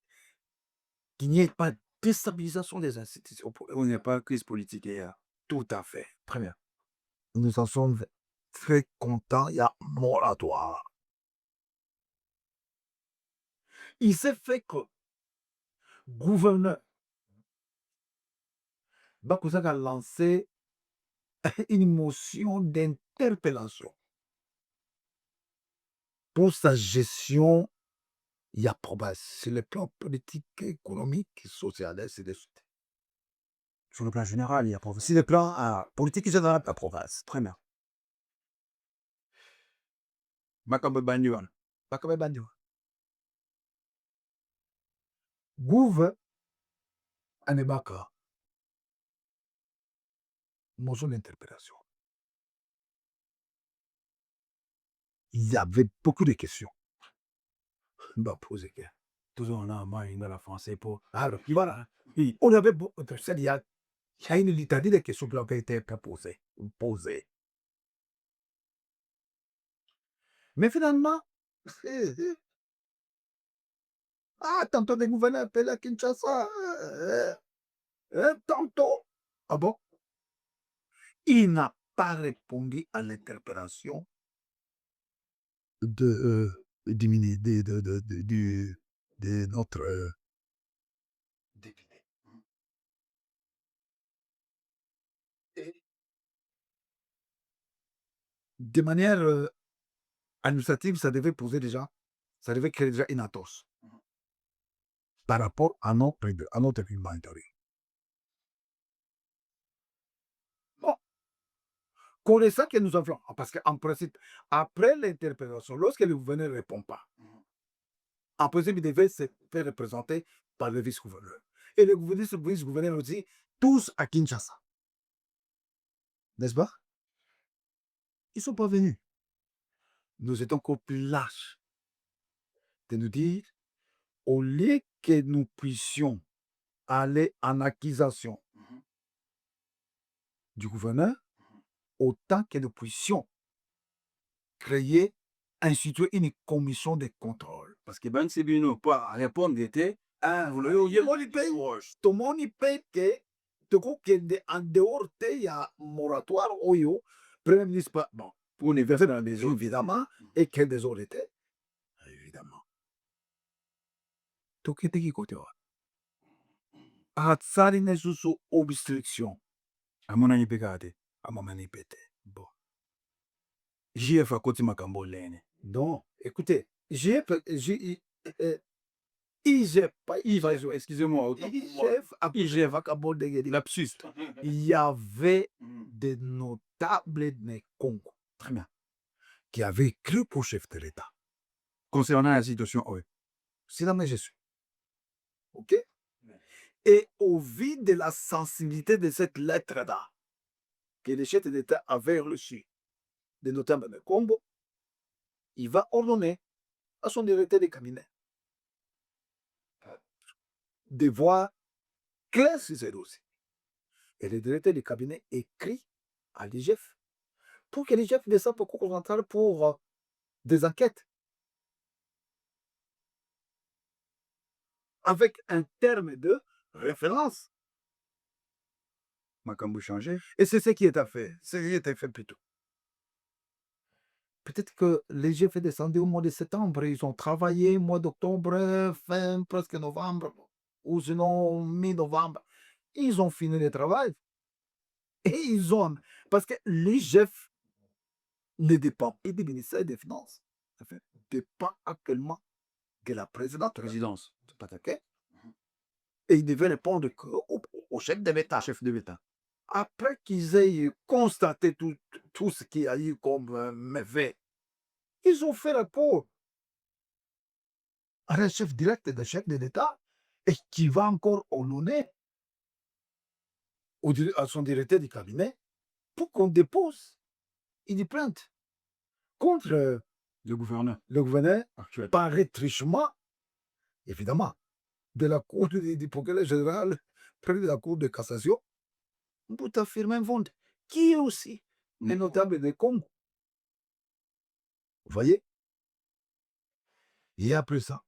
n'y ait pas de déstabilisation des institutions. On n'est pas crise politique hier. Tout à fait. Très bien. Nous en sommes très contents. Il y a moratoire. Il s'est fait que gouverneur Bakouzak a lancé une motion d'interpellation pour sa gestion. Il y a probable sur le plan politique, économique, social, et ainsi de suite. Sur le plan général, il y a province. Sur le plan politique général, la province. Très bien. Makabe Banduan. Bakabe Bandiwa. Gouve Anebaka. Motion d'interpellation. Il y avait beaucoup de questions. Bah, poser que. Toujours on a un moyen dans la français pour. Alors, voilà. On avait beaucoup de. Il y a une litanie de questions qui ont été posées. Mais finalement, Ah, tantôt des gouverneurs appellent à Kinshasa. Tantôt. Ah bon? Il n'a pas répondu à l'interpellation de notre député. Et de manière administrative, ça devait créer déjà une entorse par rapport à notre règlement intérieur. Bon, connaissant que nous avons, parce qu'en principe, après l'interpellation, lorsque le gouverneur ne répond pas, en principe, il devait se faire représenter par le vice-gouverneur. Et le vice-gouverneur nous dit tous à Kinshasa. N'est-ce pas? Ils ne sont pas venus. Nous étions encore plus lâches de nous dire, au lieu que nous puissions aller en accusation du gouverneur, autant que nous puissions créer, instituer une commission de contrôle. Parce que Ben Sibino, pas répondre, était, ah, vous l'avez oublié. Tout le monde y paye que, en dehors il y a moratoire, oyo, Premier ministre, bon, pour les verser dans les eaux, évidemment, et quel des eaux était, évidemment. Toketeki kote wa. Atsari nesusu obstruction. Amona Nipekate. Amamani pete. Bon. JF a côté Makambo Lene. Donc, écoutez, IGF, pas IGF, Excusez-moi, autant pour moi. IGF, IGF, Lapsus. il y avait des notables de Congo Très bien. qui avaient cru pour chef de l'État. Concernant la situation, oui. C'est là que je suis. OK? Et au vu de la sensibilité de cette lettre-là, que le chef de l'État avait reçue des notables de Congo, il va ordonner à son directeur de cabinet de voir clair sur ces dossiers. Et le directeur du cabinet écrit à l'IGF pour que l'IGF descende au Congo central pour des enquêtes. Avec un terme de référence. Makambo changé. Et c'est ce qui est fait. C'est ce qui était fait plutôt. Peut-être que l'IGF est descendu au mois de septembre. Ils ont travaillé au mois d'octobre, fin presque novembre, ou sinon mi-novembre. Ils ont fini le travail. Et ils ont. Parce que l'IGF ne dépend pas du ministère des Finances. Enfin, dépend actuellement de la présidente. Présidence. Okay? Et ils devaient répondre au chef de l'État. Chef de l'État. Après qu'ils aient constaté tout ce qu'il y a eu comme méfait, ils ont fait rapport à un chef direct de chef de l'État et qui va encore ordonner à son directeur du cabinet pour qu'on dépose une plainte contre Le gouverneur. le gouverneur Actuel. par retranchement, évidemment, de la Cour du procureur général près de la Cour de cassation, pour affirmer un vente, qui est aussi un notable de Congo. Vous voyez? Et après ça,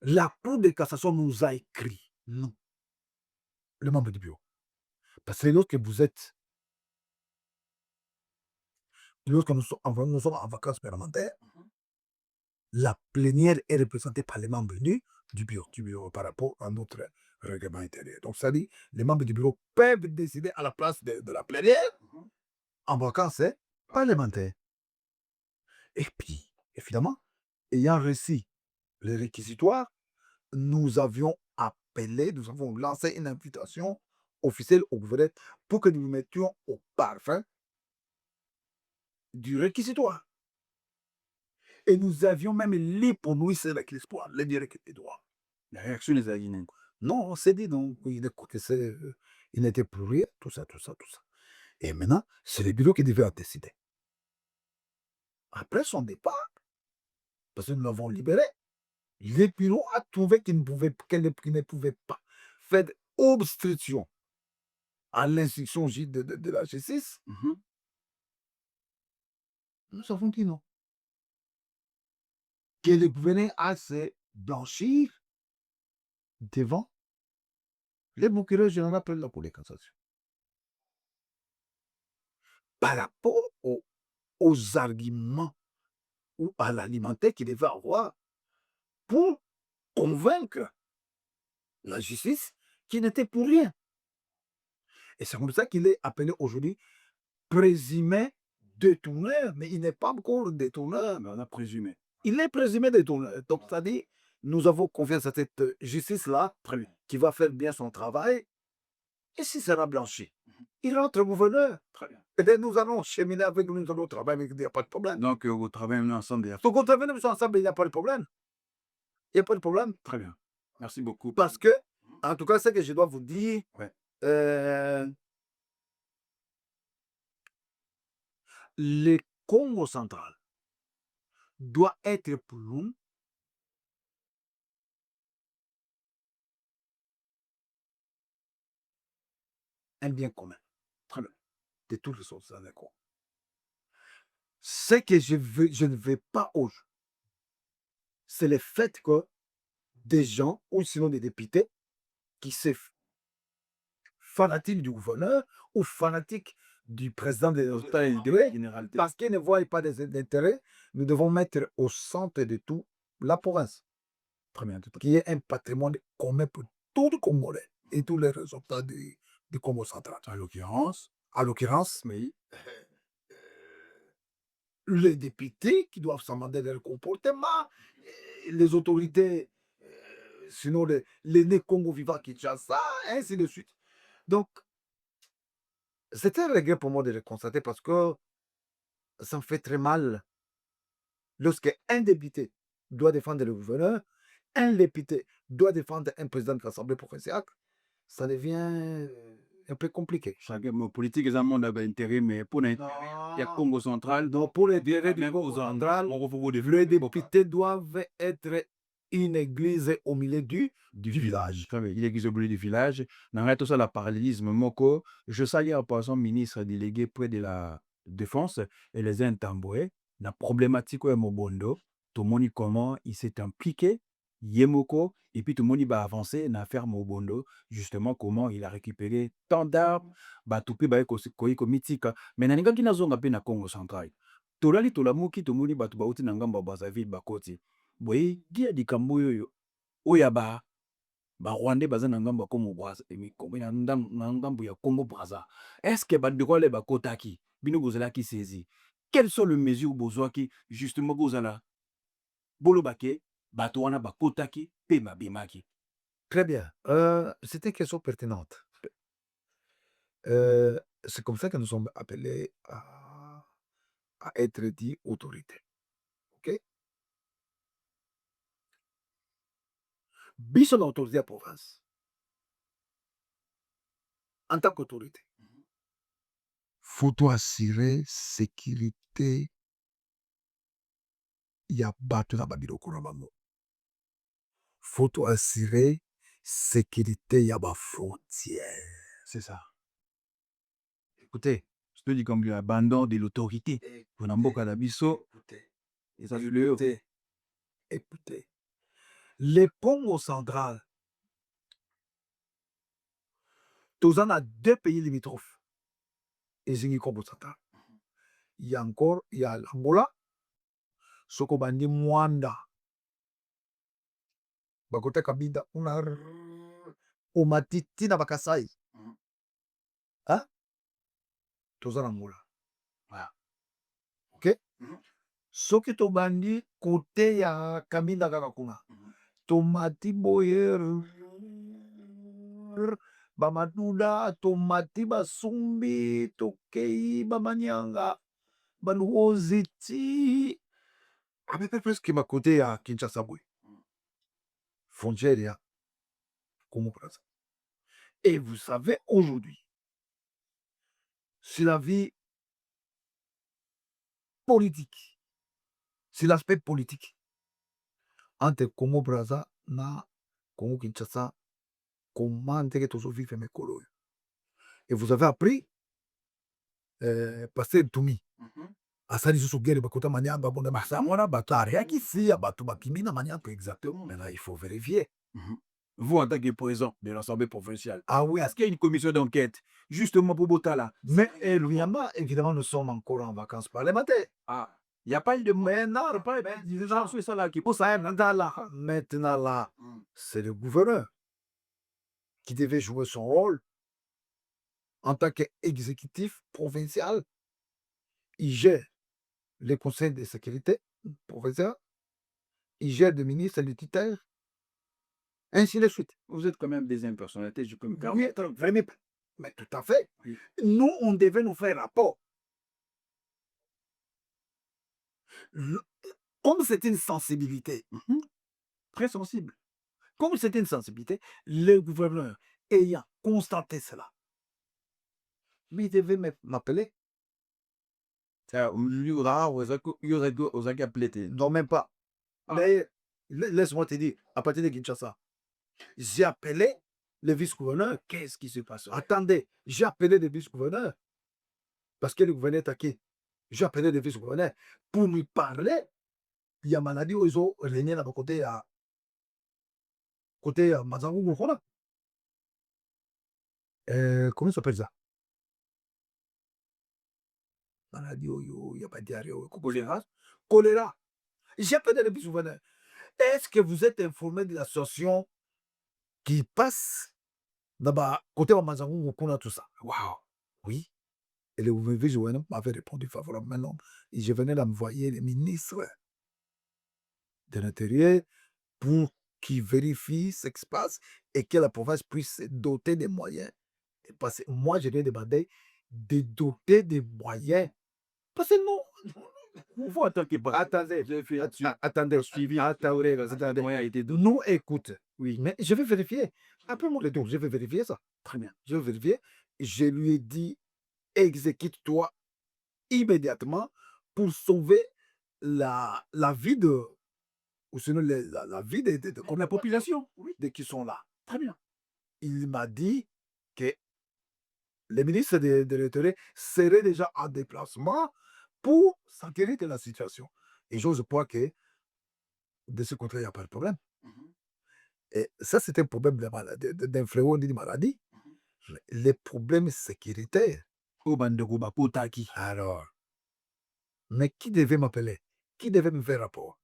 la Cour de cassation nous a écrit, nous, le membre du bureau. Parce que lorsque vous êtes, lorsque nous sommes en vacances parlementaires, la plénière est représentée par les membres du bureau par rapport à notre règlement intérieur. Donc, ça dit, les membres du bureau peuvent décider à la place de la plénière en vacances parlementaires. Et puis, évidemment, ayant reçu les réquisitoires, nous avions appelé, nous avons lancé une invitation officielle au gouvernement pour que nous nous mettions au parfum du réquisitoire. Et nous avions même lu pour nous ce réquisitoire, le réquisitoire. La réaction des Aguinens. Non, on s'est dit non, il n'était plus rien, tout ça. Et maintenant, c'est le bureau qui devait en décider. Après son départ, parce que nous l'avons libéré, le bureau a trouvé qu'il ne pouvait pas faire obstruction à l'instruction de la justice. Nous avons dit non. que le gouvernement a se blanchir devant les procureurs généraux de la Cour de cassation. Par rapport aux arguments ou à l'alimentaire qu'il devait avoir pour convaincre la justice qu'il n'était pour rien. Et c'est comme ça qu'il est appelé aujourd'hui présumé détourneur, mais il n'est pas encore détourneur. Mais on a présumé. Il est présumé détourneur. Donc, c'est-à-dire, nous avons confiance à cette justice-là Très bien. qui va faire bien son travail. Et s'il sera blanchi, il rentre gouverneur. Très bien. Et bien, nous allons cheminer avec lui, nous allons travailler, il n'y a pas de problème. Donc, vous travaillez maintenant ensemble. Donc, on travaille ensemble, il n'y a pas de problème. Il n'y a pas de problème. Très bien. Merci beaucoup. Parce que, en tout cas, ce que je dois vous dire, Ouais. le Congo central doit être pour nous un bien commun. Très bien. De tous les autres Sénégalais. Ce que je ne veux pas aujourd'hui, c'est le fait que des gens, ou sinon des députés, qui sont fanatiques du gouverneur ou fanatiques du président de l'État Général. parce qu'ils ne voient pas des intérêts, nous devons mettre au centre de tout la province, Très bien. qui est un patrimoine commun pour tout le Congolais et tous les résultats du Congo central. En l'occurrence, Oui, les députés qui doivent s'amender leur comportement, les autorités, sinon les Congo vivants Kinshasa, ainsi de suite. Donc, c'est un regret pour moi de le constater parce que ça me fait très mal lorsque un député doit défendre le gouverneur, un député doit défendre un président de l'Assemblée provinciale, ça devient un peu compliqué. chacun, mon politique, ils ont intérêt, mais pour il y a Congo central. Donc, pour les intérêts du Congo central, les députés doivent être une église au milieu du village. Très bien. Il est au milieu du village. Dans tout ça, le parallélisme, Moko, je salue un poisson ministre délégué près de la défense et les intamboués. La problématique est Mobondo. Tout le monde comment il s'est impliqué. Yemoko, et puis tout le monde va avancer dans l'affaire Mobondo, justement comment il a récupéré tant d'armes, batupi ba ko mythique. Mais naninga kina zonga pe na Congo central. Tolali tolamuki to moni batu bauti na ngamba Brazzaville bakoti. Boye dia dikambo yoyo oya ba Rwandais baza na ngambo ya Congo Brazza na ngambo ya Congo Brazza. Est-ce que bandeko le bakotaki bino bozalaki saisi? Quelles sont les mesures bozwaki justement bozala bolobake bato wana bakotaki pe babimaki? Très bien. C'est une question pertinente. C'est comme ça que nous sommes appelés à être dit autorité. OK? Biso na autorité à province. En tant qu'autorité, faut assurer sécurité ya bato na babiloko na bango. Faut assurer sécurité ya ba frontière. C'est ça. Écoutez, je te dis comme l'abandon de l'autorité. Pour Mboka na biso, et ça Écoutez. Les Congo central, tous en a deux pays limitrophes. Et c'est Congo central. Il y a encore, il y a l'Angola, Sokobandi Mwanda. Bakote Kabinda, Omatiti na Bakasai. Hein? Tous en Angola. Voilà. Ok? Soki tobandi côté ya Kabinda kaka kuna. Tomati boyer. Bamatunda, tomati basumbi, tokei, bamanyanga, banuoziti. À peu près presque ma côté à Kinshasa boy. Frontière ya Congo Brazza. Et vous savez aujourd'hui, sur la vie politique, sur l'aspect politique, entre Congo Brazza na Congo Kinshasa, comment est-ce que tu vivre mes colons? Et vous avez appris, Pasteur Toumi, asali lisusu guerre bakota mania babonda masamwana bato ariakisi ya bato bakimi na mania peu exactement. Maintenant, il faut vérifier. Vous, en tant que président de l'Assemblée provinciale, Ah oui, est-ce qu'il y a une commission d'enquête justement pour Botala? mais Luyamba, évidemment, nous sommes encore en vacances parlementaires. Ah, il n'y a pas eu de Maintenant, c'est ça là qui pose ça. maintenant là, c'est le gouverneur qui devait jouer son rôle en tant qu'exécutif provincial. Il gère les conseils de sécurité provincial, il gère des ministres et des tuteurs, ainsi de suite. Vous êtes quand même des impersonnalités, je peux me Oui, permettre. vraiment, mais tout à fait. Oui. Nous, on devait nous faire rapport. Le- Comme c'est une sensibilité, Très sensible. comme c'est une sensibilité, le gouverneur ayant constaté cela, mais il devait m'appeler. Il y aura aux appelés. Non, même pas. Ah. Mais laisse-moi te dire, à partir de Kinshasa, j'ai appelé le vice-gouverneur. Qu'est-ce qui se passe? Attendez, j'ai appelé le vice-gouverneur. Parce que le gouverneur est acquis. J'ai appelé le vice-gouverneur pour lui parler. Il y a maladie où ils ont régné là-bas côté Mazangou Mokona. Comment ça s'appelle ça? Maladie où il n'y a pas de diarrhée. Choléra. Choléra. J'ai appelé le vice-gouverneur. Est-ce que vous êtes informé de la situation qui passe là-bas côté Mazangou Mokona, tout ça? Waouh. Oui. Et le vice-gouverneur m'avait répondu favorablement. Et je venais d'envoyer le ministre de l'Intérieur pour qu'il vérifie ce qui se passe et que la province puisse se doter des moyens. Et parce que moi, je lui ai demandé de doter des moyens. Parce que non. Vous, en tant que Attendez, vous avez fait attendez, suivi. attendez. Les moyens étaient donnés. Nous, écoute. Oui. Mais je vais vérifier. Après mon retour, je vais vérifier ça. Très bien. Je vais vérifier. Je lui ai dit, exécute-toi immédiatement pour sauver la vie de, ou sinon la vie Comme la population. de qui sont là. Très bien. Il m'a dit que les ministres de l'Intérieur seraient déjà en déplacement pour s'enquérir de la situation. Et j'ose croire que de ce côté, il n'y a pas de problème. Et ça, c'est un problème d'un fléau d'une maladie. Mais les problèmes sécuritaires. Au Bandeko Bapotaki. Alors, mais qui devait m'appeler? Qui devait me faire rapport?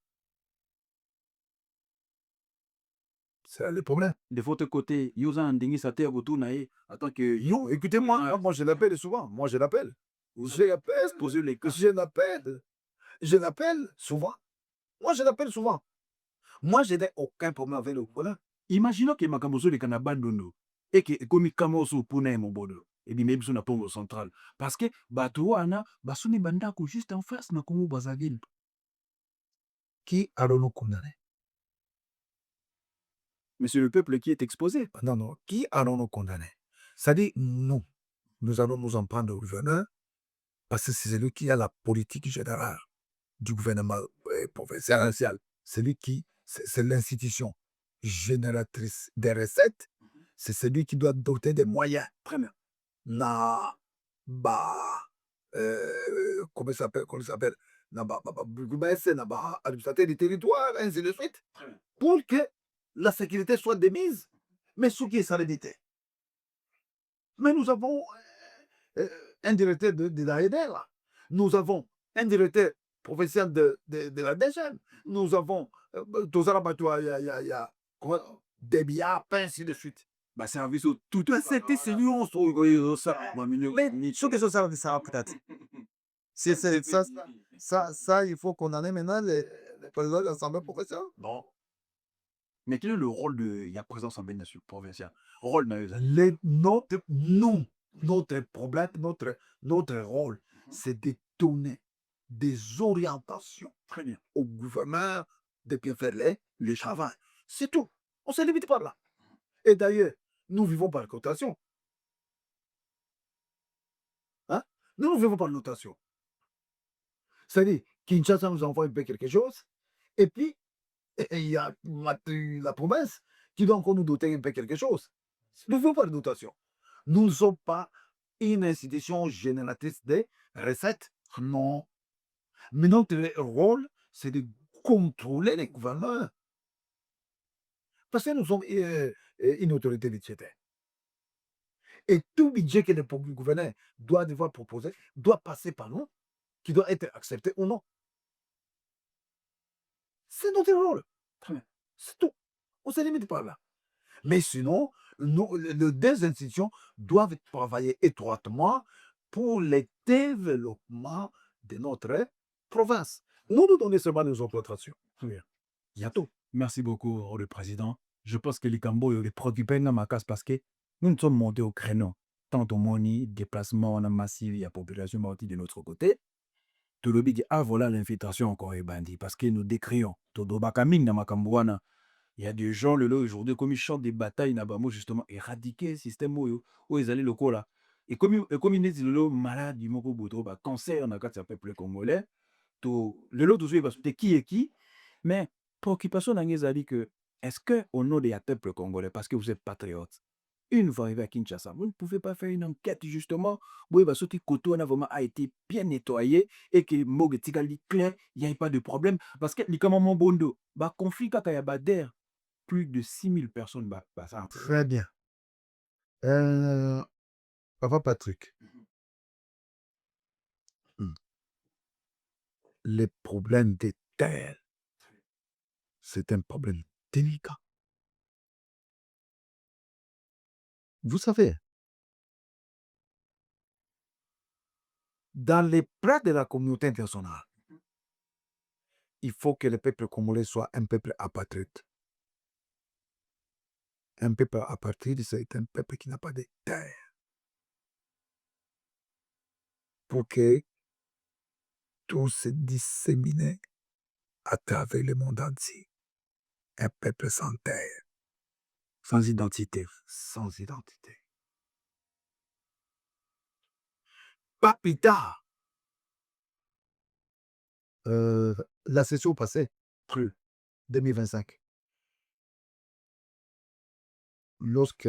C'est là le problème. De votre côté, Yosa Ndingi Sate Abotunae, en tant que. Non, écoutez-moi, Ah. moi je l'appelle souvent. Moi je l'appelle. Je l'appelle. Poser les cas. Je l'appelle. Je l'appelle souvent. Moi je l'appelle souvent. Moi je n'ai aucun problème avec le voilà. Imaginons que Makamoso le Kanabandono et que Komi Kamoso Pune Mobodo. Et bien, même sur la Pongo centrale. Parce que Batouana, Basuni Bandako juste en face, na Kongo Bazaville. Qui allons-nous condamner? Mais c'est le peuple qui est exposé. Non, non. Qui allons-nous condamner? C'est-à-dire, nous allons nous en prendre au gouverneur parce que c'est lui qui a la politique générale du gouvernement provincial. C'est lui qui, c'est l'institution génératrice des recettes. C'est celui qui doit doter des moyens. Très bien. Comment ça s'appelle? Administrateur du territoire, ainsi de suite. Très bien. Pour que la sécurité soit démise. Mais ce qui est salinité. Mais nous avons un directeur de l'AEDR, là. Nous avons un directeur provincial de la DGM. Nous avons des biens, ainsi de suite. Bah, service au tout. C'était celui Mais ce que ça va peut-être. C'est ça, il faut condamner maintenant les présidents de l'Assemblée provinciale. Non. Mais quel est le rôle de la présence en nationale provinciale? Rôle Nayosa. Notre problème, notre rôle, c'est de donner des orientations Très bien. au gouvernement de bien faire les travail. C'est tout. On ne se limite pas là. Et d'ailleurs, nous vivons par cotation. Hein? Nous vivons par notation. C'est-à-dire, Kinshasa nous envoie un peu quelque chose, et puis, il y a la province qui doit encore nous doter un peu quelque chose. Nous ne vivons pas de notation. Nous ne sommes pas une institution génératrice des recettes. Non. Mais notre rôle, c'est de contrôler les gouverneurs. Parce que nous sommes une autorité budgétaire. Et tout budget que le gouverneur doit devoir proposer doit passer par nous, qui doit être accepté ou non. C'est notre rôle. Très bien. C'est tout. On ne se limite pas là. Mais sinon, les deux institutions doivent travailler étroitement pour le développement de notre province. Nous nous donner seulement nos implantations. Très bien. Il y a tout. Merci beaucoup, le président. Je pense que les Cambo est préoccupé dans ma case parce que nous sommes montés au créneau. Tant au money, déplacement, on a massif, il y a population mortie de notre côté. Tout le big a voilà l'infiltration encore est bandit parce que nous décrions. Todo bakaming na makambouana. Il y a des gens le lot aujourd'hui comme ils chantent des batailles na bamo justement éradiquer le système où ils allaient le là. Et comme ils disent le lot malade du moko boutro ba cancer na kati ya peuple congolais. To le lot toujours parce que qui est qui mais préoccupation dans les que est-ce que au nom des peuple congolais parce que vous êtes patriotes une fois arrivé à Kinshasa, vous ne pouvez pas faire une enquête justement. Oui, parce que Koto vraiment a été bien nettoyé et que Mogue Tigali clair, il n'y a pas de problème. Parce que les Kamamo Bondo, bah conflit kaka ya bader, plus de 6000 personnes bah ça. Très bien. Papa Patrick, les problèmes des terres, c'est un problème délicat. Vous savez, dans les plans de la communauté internationale, il faut que le peuple congolais soit un peuple apatride. Un peuple apatride, c'est un peuple qui n'a pas de terre. Pour que tout se dissémine à travers le monde entier. Un peuple sans terre. Sans identité. Sans identité. Pas plus tard. La session passée, Plus. 2025, lorsque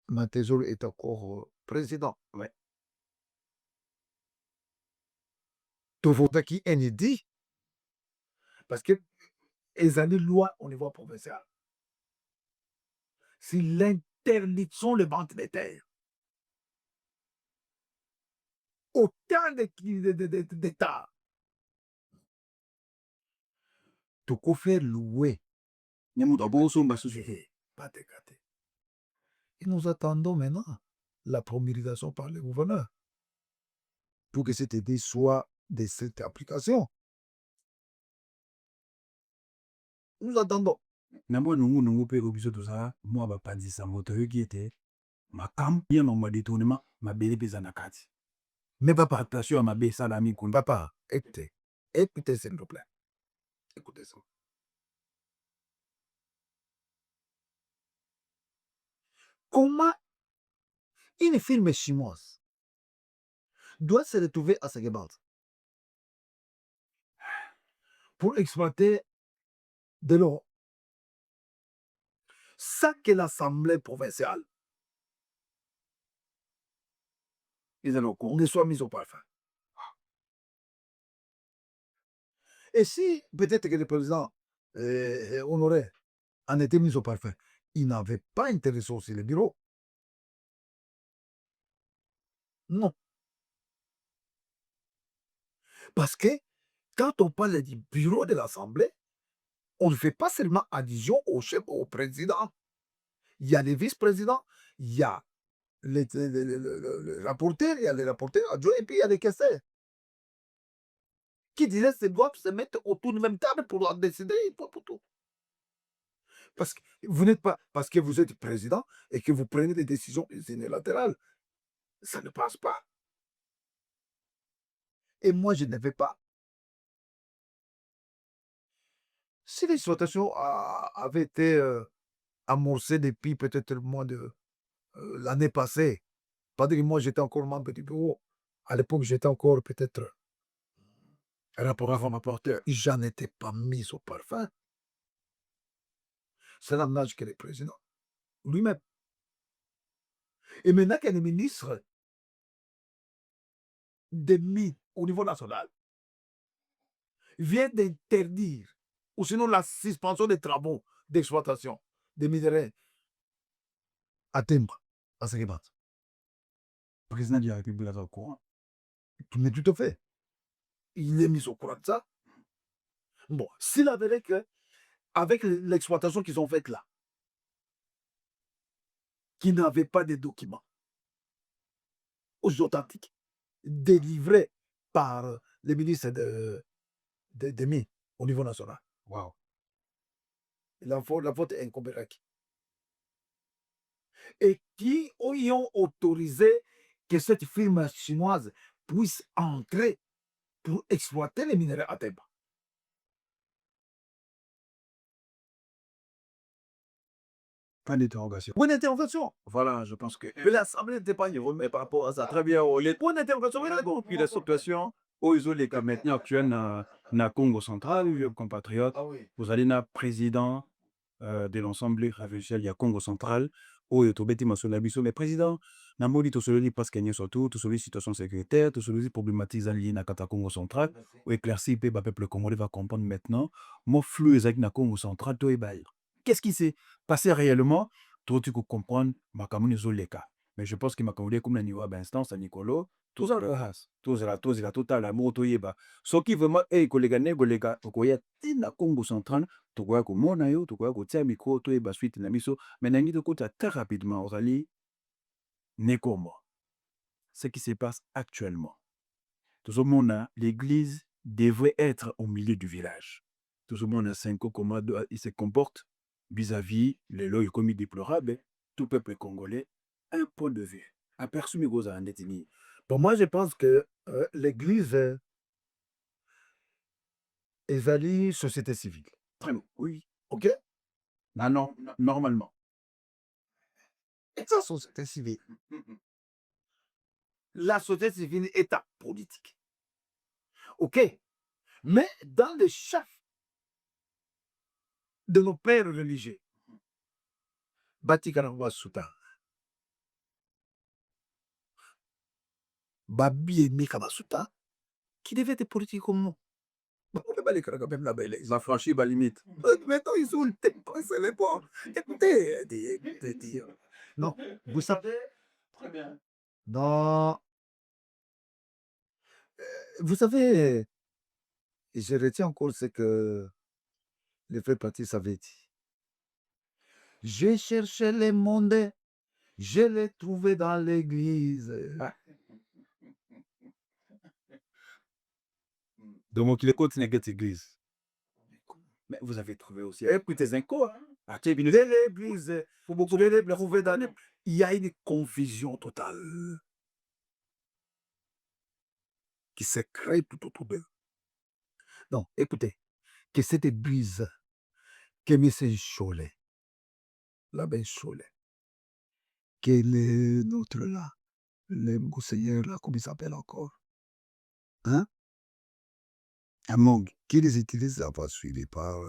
Matezol est encore président, Ouais. Tovotaki dit parce que les années loi au niveau provincial, c'est l'interdiction de vente des terres. Autant d'États. Tu peux faire louer. Pas de gâter. Et nous attendons maintenant la promulgation par le gouverneur pour que cette idée soit de cette application. Nous attendons. Nambo nungu pe obiso tout ça, moi ba pas dit ça moto qui était ma cam, bien non ma détournement, ma belle pesa na kati. Mais papa, Attention à ma belle salami kun. papa, écoutez, écoutez s'il vous plaît. Écoutez ça. Comment une firme chinoise doit se retrouver à Sagebalde pour exploiter de l'eau sans que l'Assemblée provinciale ne soit mise au parfum? Et si peut-être que le président Honoré en était mis au parfum, il n'avait pas intéressé aussi le bureau. Non. Parce que quand on parle du bureau de l'Assemblée, on ne fait pas seulement adhésion au chef, au président. Il y a les vice-présidents, il y a le rapporteur, il y a les rapporteurs adjoints, et puis il y a les caisseurs. Qui disaient qu'ils doivent se mettre autour de la même table pour en décider pour tout. Parce que vous n'êtes pas, parce que vous êtes président et que vous prenez des décisions unilatérales. Ça ne passe pas. Et moi, je ne vais pas. Si l'exploitation avait été amorcée depuis peut-être le mois de l'année passée, pas dire que moi j'étais encore membre du bureau, à l'époque j'étais encore peut-être rapporteur, j'en étais pas mis au parfum. C'est l'âge que le président lui-même. Et maintenant qu'il y a des ministres des mines au niveau national vient d'interdire, ou sinon la suspension des travaux d'exploitation des minerais à Temba, à Sekebat. Le président de la République est au courant. Mais tout à fait. Il est mis au courant de ça. Bon, s'il avouait que, avec l'exploitation qu'ils ont faite là, qui n'avait pas de documents authentiques délivrés par le ministre des Mines au niveau national, Waouh. la faute est incombée à qui? Et qui y ont autorisé que cette firme chinoise puisse entrer pour exploiter les minéraux à Temba. Point d'interrogation. Point d'interrogation. Voilà, je pense que Mais l'Assemblée n'était pas remet par rapport à ça. très bien. Les Point d'interrogation, oui, d'accord. puis la situation où ils ont les cas maintenant actuels na Congo central, vieux compatriotes, Ah oui. vous allez na président de l'Assemblée révolutionnaire ya Congo central, oyo tobeti masolo na biso, mais président, na moni tosololi parce qu'il y a surtout, tosololi situation sécuritaire, tosololi problématique liée na kata Congo central, ou éclairci pe ba peuple congolais va comprendre maintenant, mo flou ezaki na Congo central to ebaïr. Qu'est-ce qui s'est passé réellement? Toi, tu peux comprendre makamoni zoleka. Mais je pense que makamoni comme na niveau instance à Nicolo, tout ça le has. Tout ça la totale la moto yeba. Ce qui vraiment kolega ne kolega koya na Congo central, tokoya komona yo, tokoya kotia micro toyeba suite na biso, mais nangi tokota très rapidement ozali nekomo. Ce qui se passe actuellement. Tout le monde, l'église devrait être au milieu du village. Tout le monde a 5 ans, comment il se comporte vis-à-vis les lois commis déplorables, tout peuple congolais, un point de vue. Aperçu mes gros en détenu. Bon, moi, je pense que l'Église est allée société civile. Très bien, oui. OK? Non, non, normalement. Et ça, société civile. La société civile est à politique. OK? Mais dans le chef de nos pères religieux, Bati Kanamba Soutan, Babi et Mikama Soutan, qui devait être politique comme nous. On peut pas les craquer même là-bas. Ça franchit la limite. Maintenant, ils ont le temps, c'est les bons. Écoutez, non, vous savez, Très bien. non, vous savez, je retiens encore ce que le frère Patrice avait dit. J'ai cherché le monde, je l'ai trouvé dans l'église. Ah. Donc, il est continué à l'église. Mais vous avez trouvé aussi. Écoutez, un quoi? Ah, tu es venu. L'église, faut beaucoup de trouver dans l'église. Il y a une confusion totale qui se crée tout autour d'eux. Non, écoutez, que cette église, que M. Cholet, la belle Cholet, que l'autre là, le monseigneur là, comment il s'appelle encore? Hein? Among, qui les utilise là, pas suivi par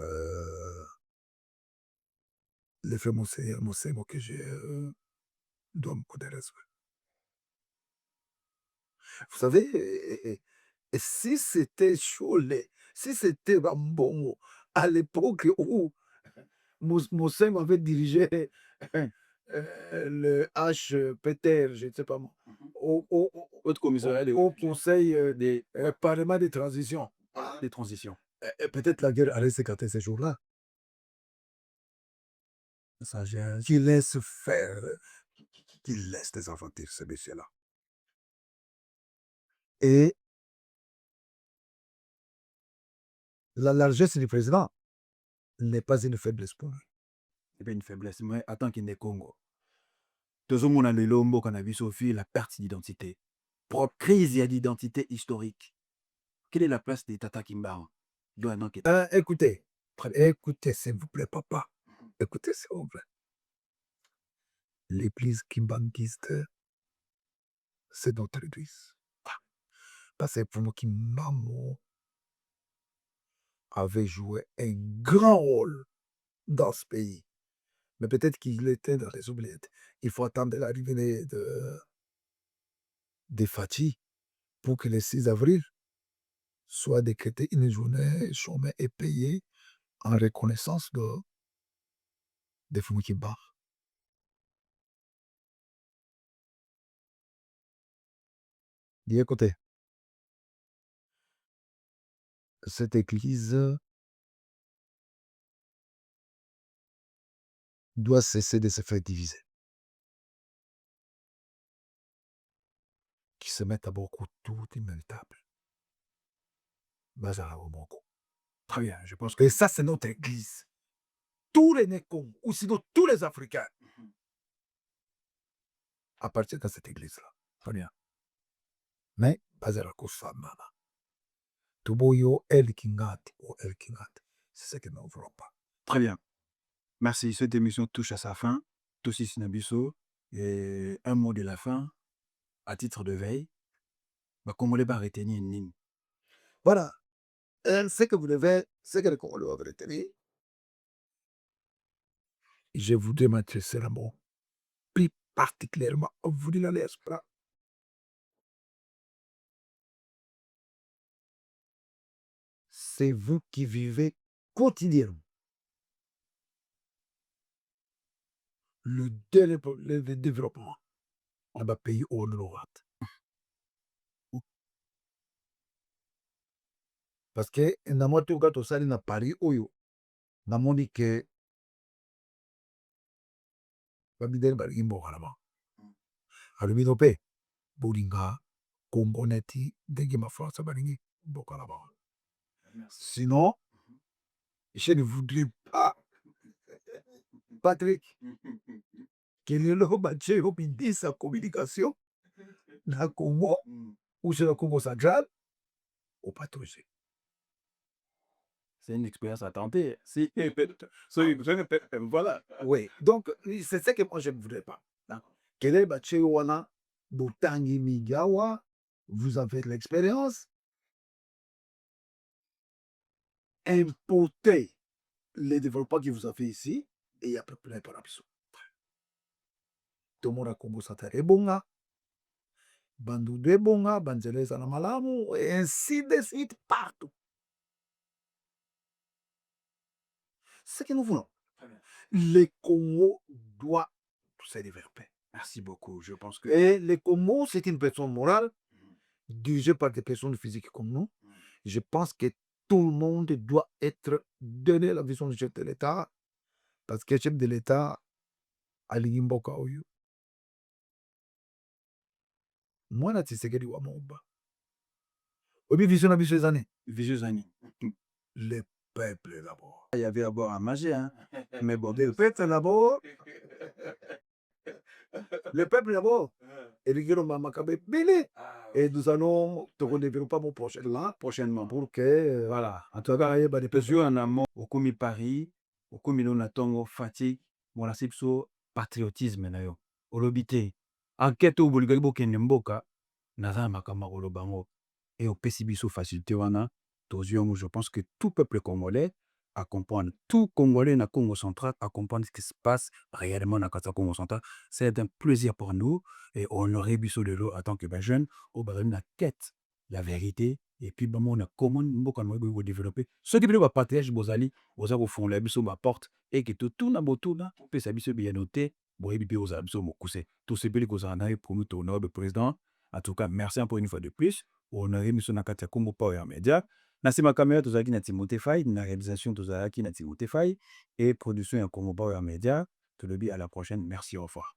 le frère monseigneur que je dois beaucoup de respect. Vous savez, et si c'était Cholet, si c'était Bambongo, à l'époque où Monseigneur avait dirigé le HPTR, je ne sais pas moi, Autre commissariat au conseil des parlement de transition. des transitions. Peut-être la guerre allait s'écarter ces jours-là. Ça, qu'il laisse faire, qu'il laisse des aventures, ce monsieur-là. Et la largesse du président n'est pas une faiblesse pour lui. C'est pas une faiblesse, mais attends qu'il n'est Congo. Tout le monde a le lombo qu'on a vu Sophie, la perte d'identité. Propre crise d'identité historique. Quelle est la place des Tata Kimba? Écoutez, s'il vous plaît, papa. Écoutez, s'il vous plaît. L'église kimbanguiste, c'est notre église. Parce que pour moi, Kimbamo avait joué un grand rôle dans ce pays. Mais peut-être qu'il était dans les oubliettes. Il faut attendre l'arrivée de Fati pour que le 6 avril soit décrété une journée chômée et payée en reconnaissance de Fumukimba. Dis écoutez, cette église doit cesser de se faire diviser. Qui se mettent à beaucoup tout immutable. Bazar au Bongo. Très bien, je pense que ça, c'est notre église. Tous les Nécons, ou sinon tous les Africains, appartiennent à cette église-là. Très bien. Mais, Bazar Kosa Mama. Tuboyo El Kingati ou El Kingati. C'est ce que nous ne voulons pas. Très bien. Merci. Cette émission touche à sa fin. Tosi Sinabiso. Et un mot de la fin, à titre de veille. Comment les retenir Nin. Voilà. Ce que vous devez, ce que le Congolais doivent retenir, je voudrais m'adresser le mot plus particulièrement à vous de la diaspora. C'est vous qui vivez quotidiennement le développement dans le pays au nord. Parce que na moi tout quand osali na Paris oyo namoni ke bamidele balingi mboka na bango alobi no mpe bolinga Congo neti ndenge bafrança balingi mboka na bango. Sinon je ne voudrais pas Patrick que lelo batie yo ministre ya communication na Congo ou sur le Congo central au patrouiller. C'est une expérience à tenter. Si, voilà. Oui, donc c'est ce que moi je ne voudrais pas. Quel est batie yo wana botangi mingawa, vous avez de l'expérience, importez les développements que vous avez ici et il y a plein de rapiso. Tout le monde a Congo central et bonga, Bandundu et bonga, Banzeleza na malamu, et ainsi de suite partout. Ce que nous voulons. Les Congo doit se développer. Merci beaucoup. Je pense que. Et les Congo, c'est une personne morale, dirigée par des personnes physiques comme nous. Je pense que tout le monde doit être donné la vision du chef de l'État, parce que le chef de l'État a l'imboka oyo. Moi, na Tshisekedi wa Momba. Obi vision na biso années. Vicieux années. Le peuple d'abord. Il y avait d'abord à manger, hein. Mais bon, Le peuple d'abord. Le peuple d'abord. Et nous allons te développer mon prochainement. pour que, voilà, en tout cas, il y a des personnes. Toujours en amont, au Komi Paris, au Komi Natongo, fatigue, mon asipso, patriotisme, na yo. Olobite. Enquête au Bolgaribo Kenemboka, Naza Makama Olobango. Et au Pessibiso facilité wana, je pense que tout peuple congolais à comprendre, tout Congolais na Congo central à comprendre ce qui se passe réellement dans le Congo central. C'est un plaisir pour nous et on aurait Bisso de l'eau en tant que jeune, au barème la quête, la vérité, et puis on a comment nous développer. Ce qui veut dire partage Bozali, aux au fond, la Bisso ma porte, et que tout na botuna, peut s'abisso bien noté, Boyebi aux abso mokuse. Tout ce pays qu'on a pour nous, ton noble président. En tout cas, merci encore une fois de plus. On a remis sur Nakata Congo Power Media. Nasima caméra tozalaki na Timothée Faye, na réalisation tozalaki na Timothée Faye et production ya Congo Power Media. Tolobi à la prochaine. Merci, au revoir.